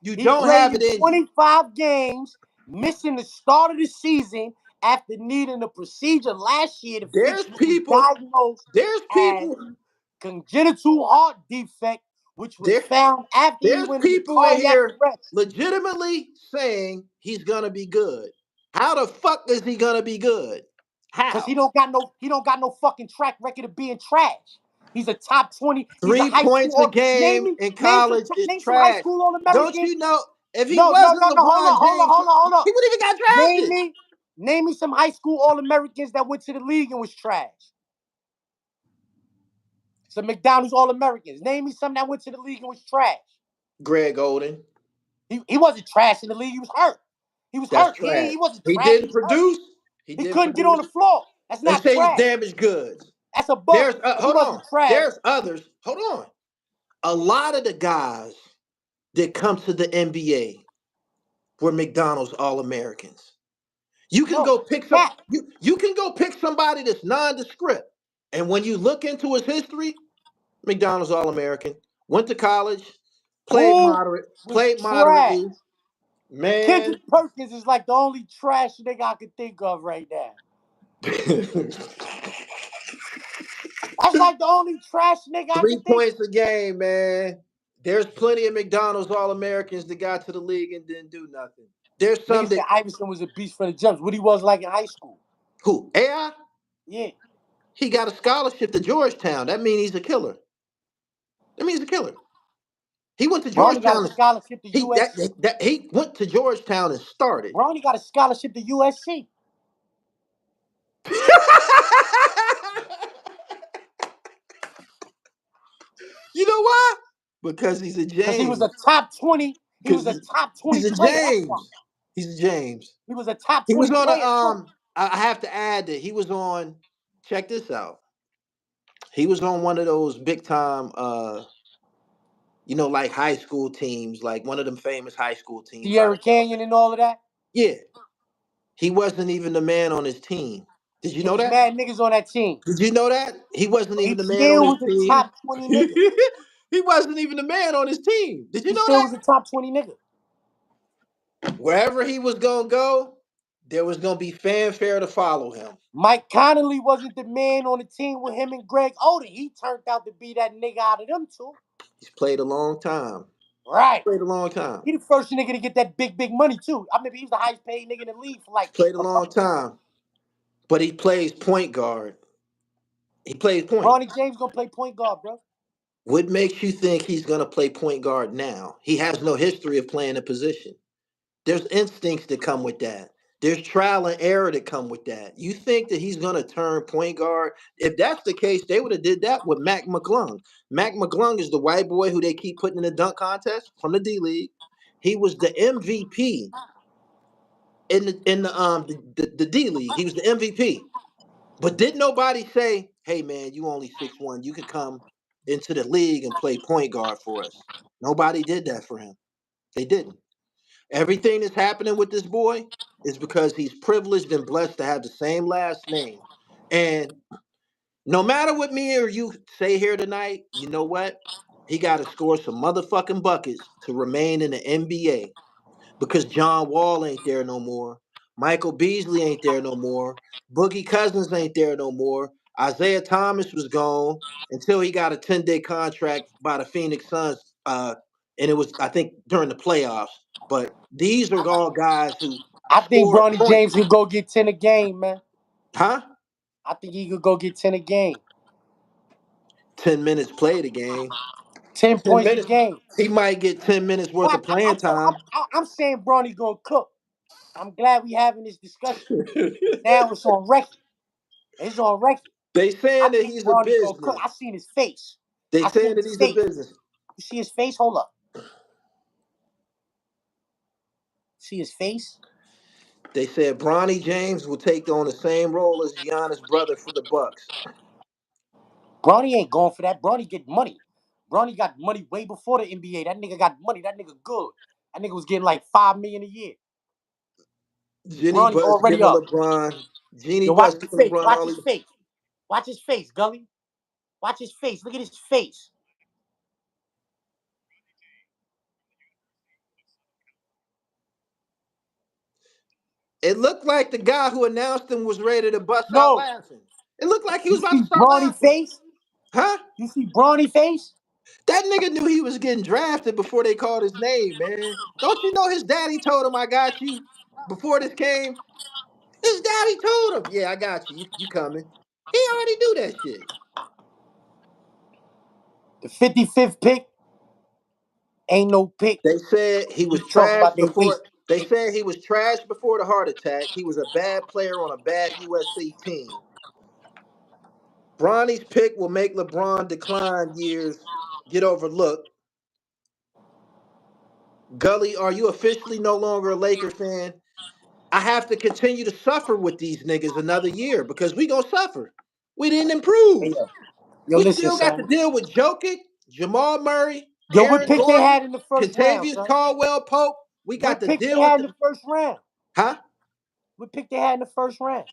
You He don't played have it in in you. 25 games, missing the start of the season after needing a procedure last year to There's fix what was people. diagnosed There's as people. congenital heart defect, which was There. found after he There's went into people in cardiac here arrest. legitimately saying he's gonna be good. How the fuck is he gonna be good? Cause How? he don't got no fucking track record of being trash. He's a top 20. He's a 3 points a name game me, in college is name some high trash. school All Don't Americans. you know? If he No, no, wasn't no, no. LeBron James, Hold on. he wouldn't even got Name drafted. me, name me some high school All Americans that went to the league and was trash. Some McDonald's All Americans. Name me some that went to the league and was trash. Greg Oden, He wasn't trash in the league. He was hurt. He was that's hurt. trash. He wasn't He trash. He didn't was hurt. produce. He He didn't couldn't get on produce. the floor. That's They not say he's trash. damaged goods. That's a bust. But he Hold wasn't on. trash. There's others. Hold on. A lot of the guys that come to the NBA were McDonald's All Americans. You can No, go pick some. cat. You can go pick somebody that's nondescript, and when you look into his history, McDonald's All American, went to college, Who was played trash? moderately. Man, Kendrick Perkins is like the only trash nigga I could think of right now. three That's like the only trash nigga I could think points a game, man. There's plenty of McDonald's All Americans that got to the league and didn't do nothing. There's of. some Nigga said that Iverson was a beast for the jumps. What he was like in high school. who AI. Yeah. He got a scholarship to Georgetown. That means he's a killer. That means he's a killer. He went to Bronny got a Georgetown. scholarship to He USC. he went to Georgetown and started. Bronny got a scholarship to USC. You know why? Because he's a Because he was James. a top 20. He was a Because top 20 he's a player. That's why. James. He's a James. He was a top He was 20 on a player too. I have to add that he was on. Check this out. He was on one of those big time like high school teams, like one of them famous high school teams out Sierra of South. Canyon and all of that. Yeah. He wasn't even the man on his team. Did you It know was that? mad niggas on that team. Did you know that? He wasn't He even the man on still his was a team. top 20 nigga. He wasn't even the man on his team. Did you He know still that? was a top 20 nigga. Wherever he was gonna go, there was gonna be fanfare to follow him. Mike Connolly wasn't the man on the team with him and Greg Oden. He turned out to be that nigga out of them two. He's played a long time. Right. Played a long time. He the first nigga to get that big money too. I mean, he was the highest paid nigga in the league for He's like played a a long couple years. time. But he plays point guard. He plays point. Bronny James gonna play point guard, bro. What makes you think he's going to play point guard now? He has no history of playing a position. There's instincts that come with that. There's trial and error that come with that. You think that he's going to turn point guard? If that's the case, they would have did that with Mac McClung. Mac McClung is the white boy who they keep putting in the dunk contest from the D League. He was the MVP in the D League. He was the MVP. But did nobody say, "Hey man, you only 6'1", you could come into the league and play point guard for us"? Nobody did that for him. They didn't. Everything that's happening with this boy is because he's privileged and blessed to have the same last name. And no matter what me or you say here tonight, you know what? He got to score some motherfucking buckets to remain in the NBA because John Wall ain't there no more. Michael Beasley ain't there no more. Boogie Cousins ain't there no more. Isaiah Thomas was gone until he got a 10-day contract by the Phoenix Suns. And it was, I think, during the playoffs. But these are all guys who I think scored Bronny James points. could go get 10 a game, man. Huh? I think he could go get 10 a game. 10 minutes played a game. 10 10 points a minutes. game. He might get 10 minutes worth Well, of playing time. I'm saying Bronny gonna cook. I'm glad we having this discussion. Now it's on record. It's on record. They I saying that think he's a Bronny gonna cook. business. I seen his face. They I seen saying that his he's a face. business. You see his face? Hold up. See his face? They said Bronny James will take on the same role as Giannis' brother for the Bucks. Bronny ain't going for that. Bronny get money. Bronny got money way before the NBA. That nigga got money. That nigga good. That nigga was getting like $5 million a year. Jeannie Bronny Buss already giving up. LeBron. Jeannie Yo, watch Buss his giving face. LeBron Watch all his these. face. Watch his face, Gully. Watch his face. Look at his face. It looked like the guy who announced him was ready to bust out No. laughing. It looked like he You was about see to start Brawny laughing. face? Huh? You see Brawny face? That nigga knew he was getting drafted before they called his name, man. Don't you know his daddy told him I got you before this came? His daddy told him, yeah, I got you. You coming. He already knew that shit. The 55th pick ain't no pick. They said he You was talking trash about they before. wasted. They said he was trash before the heart attack. He was a bad player on a bad USC team. Bronny's pick will make LeBron decline years get overlooked. Gully, are you officially no longer a Laker fan? I have to continue to suffer with these niggas another year because we gonna suffer. We didn't Hey, improve. yo, We listen, still got to son. deal with Jokic, Jamal Murray, Yo, what Aaron pick they Gordon, had in the first round, Contavious son? Caldwell Pope. We got What to pick they deal with had in the the first round? huh? What pick they had in the first round?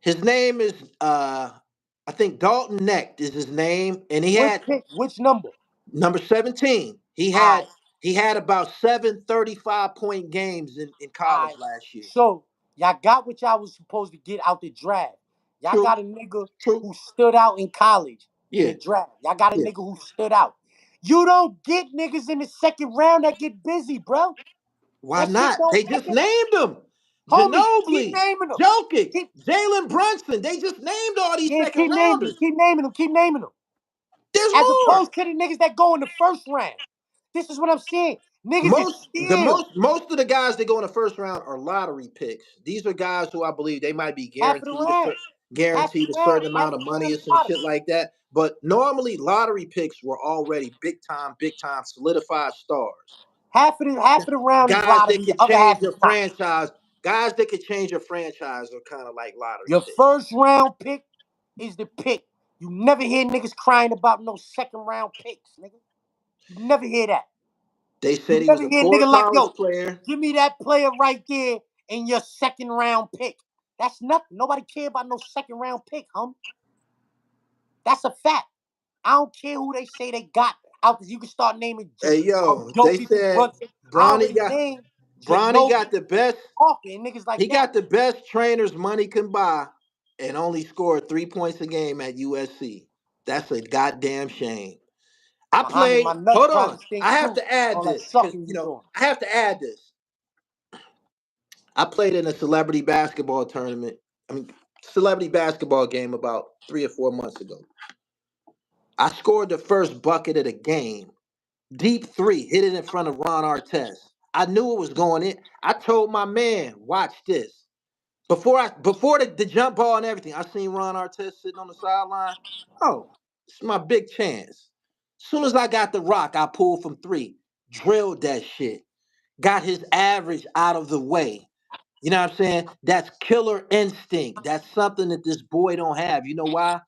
His name is I think Dalton Necht is his name, and he Which had pick? Which number? number 17. He All right, had he had about 7 35-point games in all college right. last year. So y'all got what y'all was supposed to get out the draft. Y'all True, got a nigga true. who stood out in college in Yeah, the draft. Y'all got a yeah. nigga who stood out. You don't get niggas in the second round that get busy, bro. Why That shit not? don't They just happen. named him. Homie, keep Ginobili, naming them. Jokic, Keep, Jalen Brunson. They just named all these yeah, second rounders. keep naming them. Keep naming them. There's As more. opposed to the niggas that go in the first round. This is what I'm saying. Niggas is Most the still most of the guys that go in the first round are lottery picks. These are guys who I believe they might be half of the round. Half of guaranteed the a round. certain Half amount of of the money round or is some lottery. shit like that. But normally lottery picks were already big time solidified stars. Half of the round is Guys that lottery. The could other change half is your not. franchise. Guys that could change your franchise are kind of like lottery Your picks. first round pick is the pick. You never hear niggas crying about no second round picks, nigga. You never hear that. They You said he was never a hear poor nigga like, college yo, player. give me that player right there in your second round pick. That's nothing. Nobody care about no second round pick, homie. That's a fact. I don't care who they say they got out there. You can start naming Hey yo, they Jokic and said Brunson. I Bronny already got named Bronny got Ginobili, the best. Parker, and niggas like He that. got the best trainers money can buy, and only scored 3 points a game at USC. That's a goddamn shame. I Muhammad, my played. nuts Hold probably on. stink I have too. to add All that this because sucking you you know doing. I have to add this. I played in a celebrity basketball tournament. I mean, celebrity basketball game about 3 or 4 months ago. I scored the first bucket of the game. Deep three, hit it in front of Ron Artest. I knew it was going in. I told my man, watch this. Before the jump ball and everything, I seen Ron Artest sitting on the sideline. Oh, it's my big chance. Soon as I got the rock, I pulled from three, drilled that shit, got his average out of the way. You know what I'm saying? That's killer instinct. That's something that this boy don't have. You know why?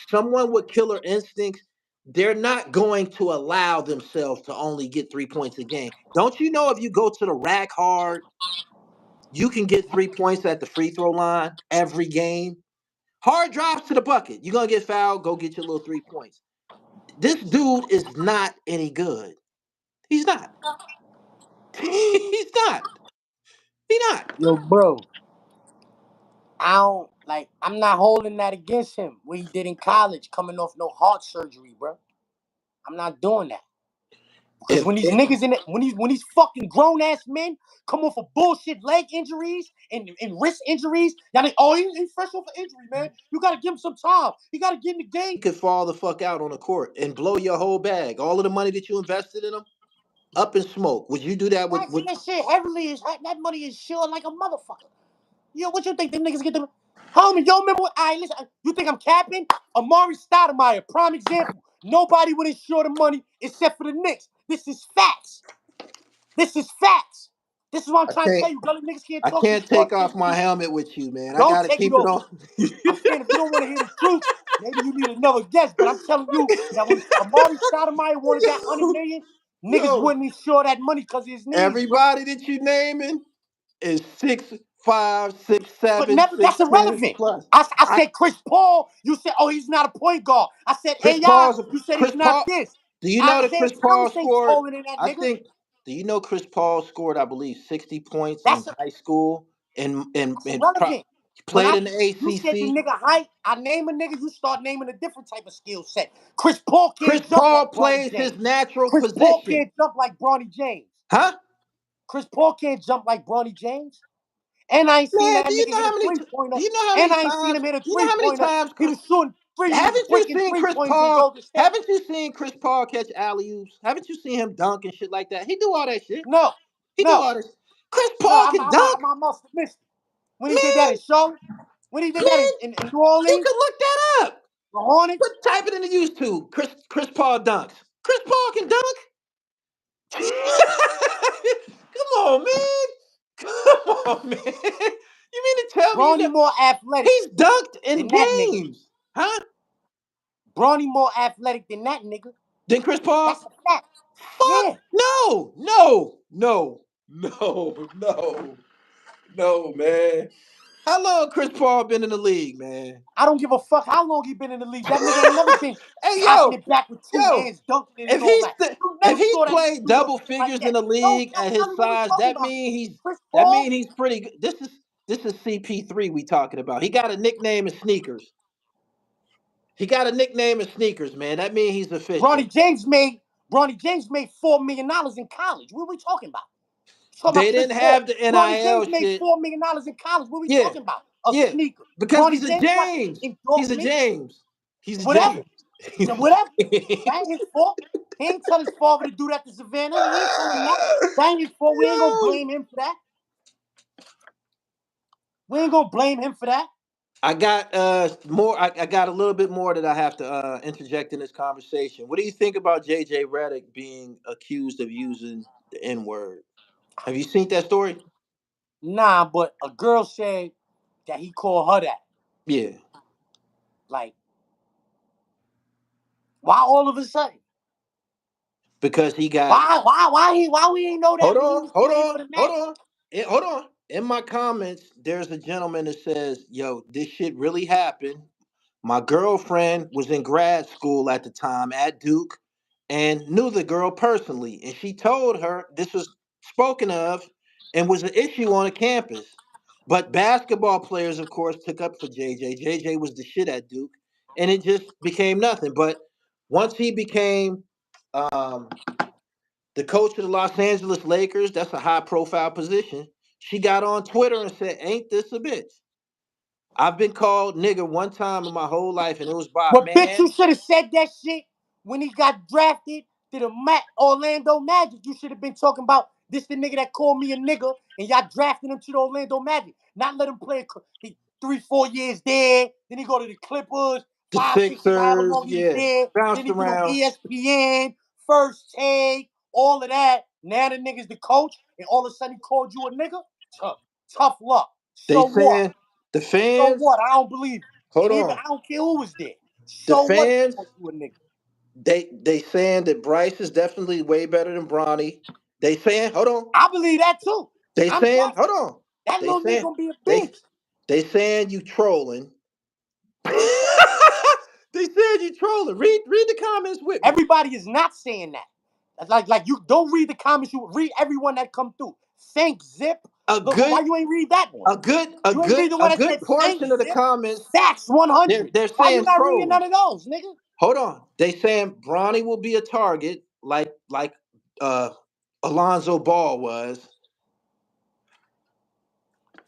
Someone with killer instincts, they're not going to allow themselves to only get 3 points a game. Don't you know if you go to the rack hard, you can get 3 points at the free throw line every game? Hard drives to the bucket. You're gonna get fouled, go get your little 3 points. This dude is not any good. He's not. He's not. He's not. Yo, bro, I don't like. I'm not holding that against him. What he did in college, coming off no heart surgery, bro. I'm not doing that. Because If when these niggas when these fucking grown ass men come off of bullshit leg injuries and wrist injuries, y'all think, oh, he's fresh off an injury, man. You gotta give him some time. He gotta get in the game. he could fall the fuck out on the court and blow your whole bag, all of the money that you invested in him, up in smoke. Would you do that with? That's that shit heavily is that money is sure like a motherfucker. Yo, what you think them niggas get them? Homie, yo, remember what listen, you think I'm capping? Amari Stoudemire, prime example. Nobody would insure the money except for the Knicks. This is facts. This is facts. This is what I'm I trying to can't. tell you. Gully niggas can't I talk can't this talk take off shit. my helmet with you, man. I Don't gotta take it keep it off. on. I'm saying if you don't want to hear the truth, maybe you need another guest. But I'm telling you that when Amari Stoudemire wanted that 100 million, niggas Yo, wouldn't insure that money because of his knees, bro. everybody that you naming is 6'5", six But seven, never, six that's ten irrelevant. plus. I I said Chris Paul. You said, oh, he's not a point guard. I said Chris AI. Paul's You said he's Chris not Paul. this. Do you know that Isaiah Chris Paul Thomas ain't scored? taller than that I nigga. think. Do you know Chris Paul scored? I believe 60 points in That's, high school, and that's irrelevant. When played in the you said the ACC. nigga height, I name a nigga, you start naming a different type of skill set. Chris Paul Chris can't jump Paul like Bronny plays his James. natural Chris Paul position, can't jump like Bronny James. huh? Chris Paul can't jump like Bronny James. And I ain't seen Man, that nigga hit a do three-pointer. you know how And many I ain't seen times? him hit a Do you know how many three-pointer. times? He was shooting free. He was Haven't you breaking seen Chris three-pointers in Paul? Golden State. Haven't you seen Chris Paul catch alley oops? Haven't you seen him dunk and shit like that? He do all that shit. No, He do no, all this. Chris no. Paul can dunk, I must have missed it. When he did that man. in Charlotte, when he did that Man, in New you Orleans, can look that up. the Hornets. But type it in the YouTube. Chris Paul dunks. Chris Paul can dunk. Come on, man. Come on, man. You mean to tell me Bronny more athletic he's dunked in than that nigga. games, huh? Bronny more athletic than that nigga. Than Chris Paul? That's a fact. Fuck Yeah. no, no, no, no, no, no, man. How long Chris Paul been in the league, man? I don't give a fuck how long he been in the league. That nigga ain't never been Hey, passing it back with two yo, hands, dunking it and if all that. You if never he's saw that nigga played do no double shit like figures in that. the No, league at tell his me what we size, talking about. Chris Paul? that mean he's pretty good. This is CP3 we talking about. He got a nickname in sneakers. He got a nickname in sneakers, man. That mean he's official. Bronny James made $4 million in college. What are we talking about? Talking about They Chris didn't Paul. have the Bronny NIL James made shit. $4 million in college. What are we Yeah, talking about? A yeah. sneaker. Because Bronny he's a James got James. He's a endorsements. James. He's a Whatever. James. He's So a whatever. That ain't James. his fault. He ain't tell his father to do that to Savannah. He ain't tell him that. That ain't his fault. We ain't gonna Yo. blame him for that. We ain't gonna blame him for that. I got more. I got a little bit more that I have to interject in this conversation. What do you think about JJ Redick being accused of using the N word? Have you seen that story? Nah, but a girl said that he called her that. Yeah, Like, why all of a sudden? because he got. Why we ain't know that Hold when he on, was hold playing on, for the hold Nets? on, hold on. In my comments, there's a gentleman that says, "Yo, this shit really happened. My girlfriend was in grad school at the time at Duke and knew the girl personally. And she told her this was spoken of and was an issue on the campus. But basketball players, of course, took up for JJ. JJ was the shit at Duke. And it just became nothing. But once he became the coach of the Los Angeles Lakers, that's a high profile position. She got on Twitter and said, "Ain't this a bitch?" I've been called nigga one time in my whole life, and it was by a Well, bitch, you man. should have said that shit when he got drafted to the Orlando Magic. You should have been talking about this the nigga that called me a nigga, and y'all drafted him to the Orlando Magic. Not let him play 3-4 years there. Then he go to the Clippers, The 5-6 years, however Sixers, long he was yeah, there. Then bounced he get on around. ESPN, first take, all of that. Now the nigga's the coach, and all of a sudden he called you a nigga. Tough, tough luck. They So what? saying the So fans. what? I don't believe you. Hold And even on, I don't care who was there. the So what if fans. he called you a nigga? They saying that Bryce is definitely way better than Bronny. They saying, hold on. I believe that too. They I'm saying, hold drafting him. on. That They little nigga saying gonna be a they beast. they saying you trolling. They said you trolling. Read the comments with me. Everybody is not saying that. That's like you don't read the comments. You read everyone that come through. Thank Zip. A Look, why good you ain't read that one? a good a You ain't good read the a one that good said thank portion of the Zip. comments Facts they're 100. they're Why you saying not reading trolling. none of those, nigga? Hold on. They saying Bronny will be a target like uh Alonzo Ball was.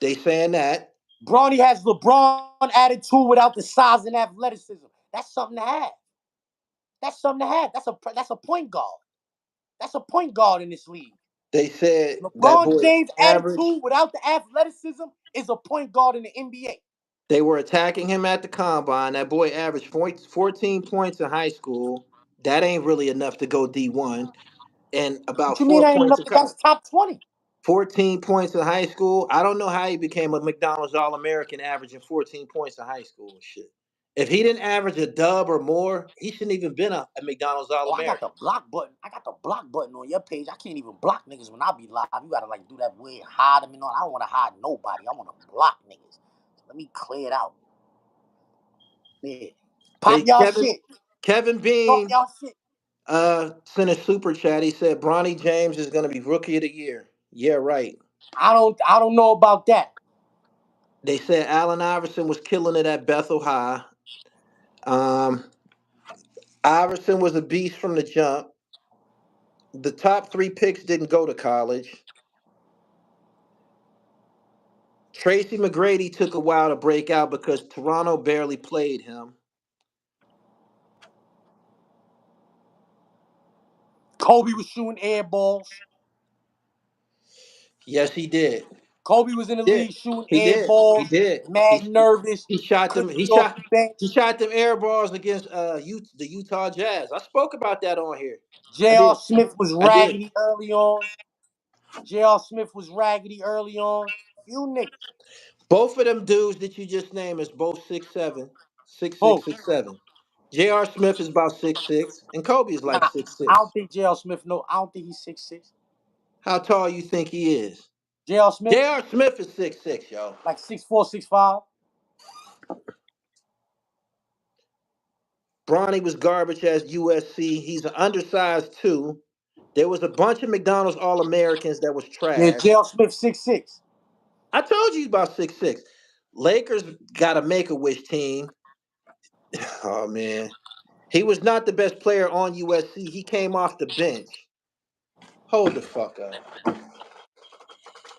They saying that. Bronny has LeBron attitude without the size and athleticism. That's something to have. That's something to have. That's a point guard. That's a point guard in this league. They said that LeBron boy James' average. attitude without the athleticism is a point guard in the NBA. They were attacking him at the combine. That boy averaged 14 points in high school. That ain't really enough to go D1. And What about you mean? 4 I ain't points enough in to that's college. top 20. 14 points in high school. I don't know how he became a McDonald's All American averaging 14 points in high school and shit. If he didn't average a dub or more, he shouldn't even been a McDonald's All Oh, I got American. the block button. I got the block button on your page. I can't even block niggas when I be live. You gotta like do that weird hide them and all. I don't want to hide nobody. I want to block niggas. So let me clear it out. Yeah. Pop Hey, y'all Kevin shit. Kevin Talk Bean y'all shit. sent a super chat. He said Bronny James is gonna be rookie of the year. Yeah, right. I don't know about that. They said Allen Iverson was killing it at Bethel High. Um, Iverson was a beast from the jump. The top three picks didn't go to college. Tracy McGrady took a while to break out because Toronto barely played him. Kobe was shooting air balls. Yes, he did. Kobe was in the Did league shooting he air did he balls, did mad nervous, he shot them couldn't get off the he bench. shot them air balls against the Utah Jazz. I spoke about that on here. I J.R. did. Smith was I did. raggedy early on. J.R. Smith was raggedy early on. Few niggas. Both of them dudes that you just named is both 6'7", 6'6", Who? 6'7". J.R. Smith is about 6'6", and Kobe is like Nah, I 6'6". don't think J.R. Smith. No, I don't think he's 6'6". How tall you think he is? J.R. Smith J.R. Smith is 6'6", yo. like 6'4", 6'5". Bronny was garbage at USC. He's an undersized too. There was a bunch of McDonald's All Americans that was Yeah, trash. J.R. Smith 6'6". I told you about 6'6". Lakers got a Make-A-Wish team. Oh man, he was not the best player on USC. He came off the bench. Hold the fuck up.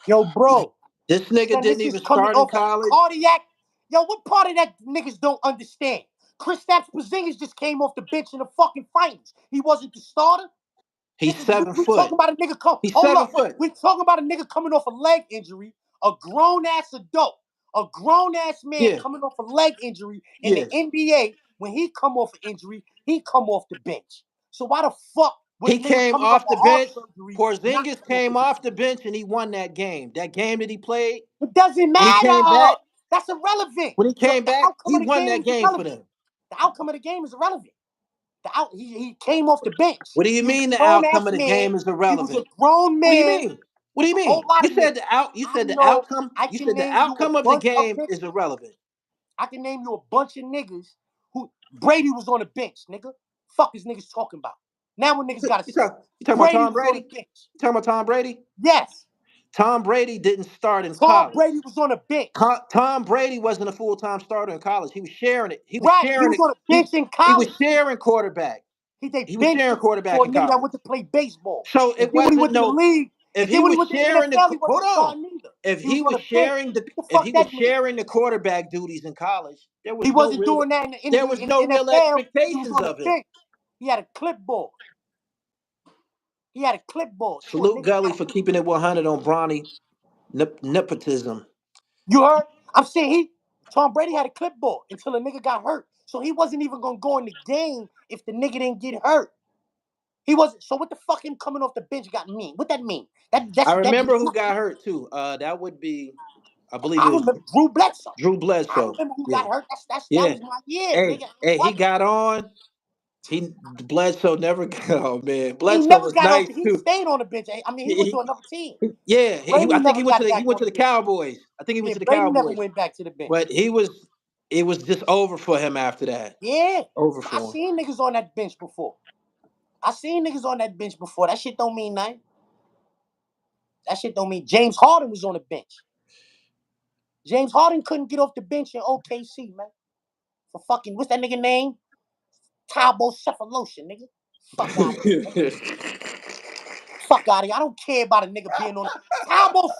Yo, bro, This nigga son, didn't this is even coming start in off a college. cardiac. Yo, what part of that niggas don't understand? Kristaps Porzingis just came off the bench in the fucking finals. He wasn't the starter. He's Nigga, we, 7 we foot. talking about a nigga come. He's Hold 7 up. foot. We talking about a nigga coming off a leg injury, a grown ass adult, a grown ass man Yeah, coming off a leg injury in the yeah. NBA. When he come off an injury, he come off the bench. So why the fuck would a He nigga came coming off off a the heart bench. surgery not Porzingis come off the came bench? off the bench and he won that game. That game that he played, It doesn't when he came matter. back, That's irrelevant. when he came The back, outcome he of the won game that is game for irrelevant. them. The outcome of the game is irrelevant. He came off the bench. What do you He was mean a the grown outcome ass of the man. game is He was a irrelevant? grown What do you man. mean? What do you A whole mean? lot of niggas. You I said the know. outcome, I you can said the name you a outcome of the bunch of game niggas. is irrelevant. I can name you a bunch of niggas who Brady was on the bench, nigga. Fuck is niggas talking about? Now when niggas gotta say You talking about Brady Tom was on the Brady? bench. You talking about Tom Brady? Yes. Tom Brady didn't start in Tom college. Brady was on the bench. Tom Brady wasn't a full-time starter in college. He was sharing it. He was Right. He sharing was it. on the bench in He was college. sharing quarterback. They He was benched sharing him quarterback for a in nigga that college. went to play baseball. So And it then when he wasn't went to the no league, if And then he when he was went to the sharing the NFL, he hold wasn't on, starting either. if He was he on was the bench. sharing the What the if fuck he was that mean? sharing the quarterback duties in college, He wasn't doing that there was in the no real NFL. He was expectations on the of him. bench. He had a clipboard. He had a clipboard. He was Salute nigga Gully got for keeping it 100 on Bronny nepotism. You heard? I'm saying Tom Brady had a clipboard until a nigga got hurt. So he wasn't even gonna go in the game if the nigga didn't get hurt. He wasn't. So what the fuck him coming off the bench got mean? What that mean? I remember who got hurt too. That would be, I believe I it was remember Drew Bledsoe. Drew I Bledsoe. remember who Yeah, got hurt. That yeah. was my year, Hey, nigga. hey, he What? got on. He Bledsoe never. Oh man, He Bledsoe never was got off. nice He too. stayed on the bench. I mean, he went to He, another team. yeah, I Brady think never got he back went on to the the bench. Cowboys. I think he went Yeah, to the Brady never Cowboys. went back to the bench. But it was just over for him after that. Yeah, Over I for him. seen niggas on that bench before. I seen niggas on that bench before. That shit don't mean nothing. That shit don't mean James Harden was on the bench. James Harden couldn't get off the bench in OKC, man. For fucking, what's that nigga name? Cephalosha, nigga. Fuck out of here, nigga. Fuck out of here. I don't care about a nigga being on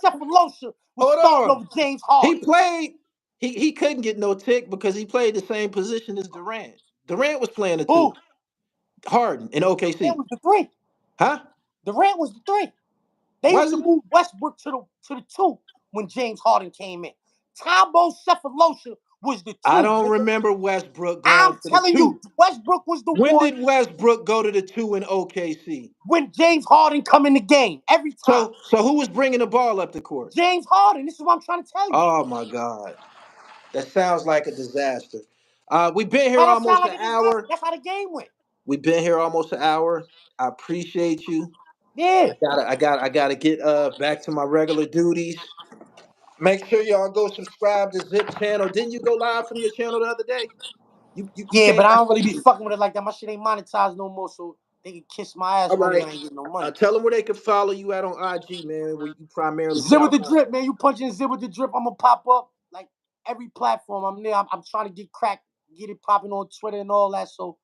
Cephalosha was Hold starting on. over James He Harden. played. He couldn't get no tick because he played the same position as Durant. Durant was playing the two. Who? Harden in Durant OKC. was the three. Huh? Durant was the three. They used Was to he? move Westbrook to the two when James Harden came in. Cephalosha was the I two, don't nigga. remember Westbrook going I'm to the telling you, two. Westbrook was the When one did Westbrook go to the two in OKC? when James Harden come in the game every time. So who was bringing the ball up the court? James Harden. This is what I'm trying to tell you. Oh my God, that sounds like a disaster. We've been here Why that sound almost like an a disaster? hour. That's how the game went. We've been here almost an hour. I appreciate you. Yeah. I gotta get back to my regular duties. Make sure y'all go subscribe to Zip channel. Didn't you go live from your channel the other day? You Yeah, came. but I I don't really seen be you. fucking with it like that. My shit ain't monetized no more, so they can kiss my ass All long as right. I ain't getting no money. Tell them where they can follow you at on IG, man. Where you primarily put Zip with out the content. drip, man. You punch in Zip with the drip, I'm gonna pop up like every platform. I'm there. I'm trying to get cracked, get it popping on Twitter and all that. So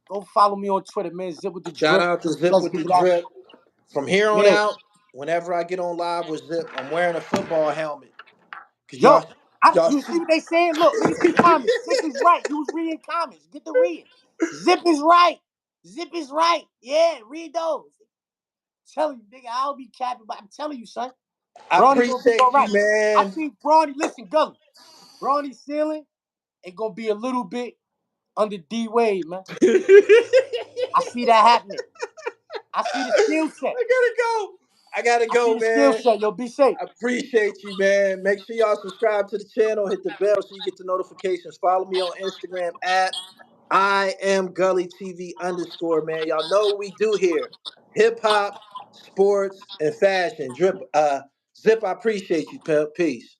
go follow me on Twitter, man. Zip with the Shout drip. out to Zip Let's with get the it out. drip. From here on Yeah. out, whenever I get on live with Zip, I'm wearing a football helmet. Cause Yo, y'all you see see. what they saying? Look, read these comments. Zip is right. You was reading comments. Get the reading. Zip is right. Zip is right. Yeah, read those. Telling you, nigga, I'll be capping, but I'm telling you, son. I Bronny gonna be all appreciate you, right. I man. think Bronny, listen, Gully. Bronny ceiling ain't gonna be a little bit under D Wade, man. I see that happening. I see the skill set. I gotta go. I gotta I see go, the skill man. set. Yo, be safe. I appreciate you, man. Make sure y'all subscribe to the channel, hit the bell so you get the notifications. Follow me on Instagram at I am Gully TV _ man. Y'all know what we do here. Hip hop, sports, and fashion. Zip, I appreciate you, pimp. Peace.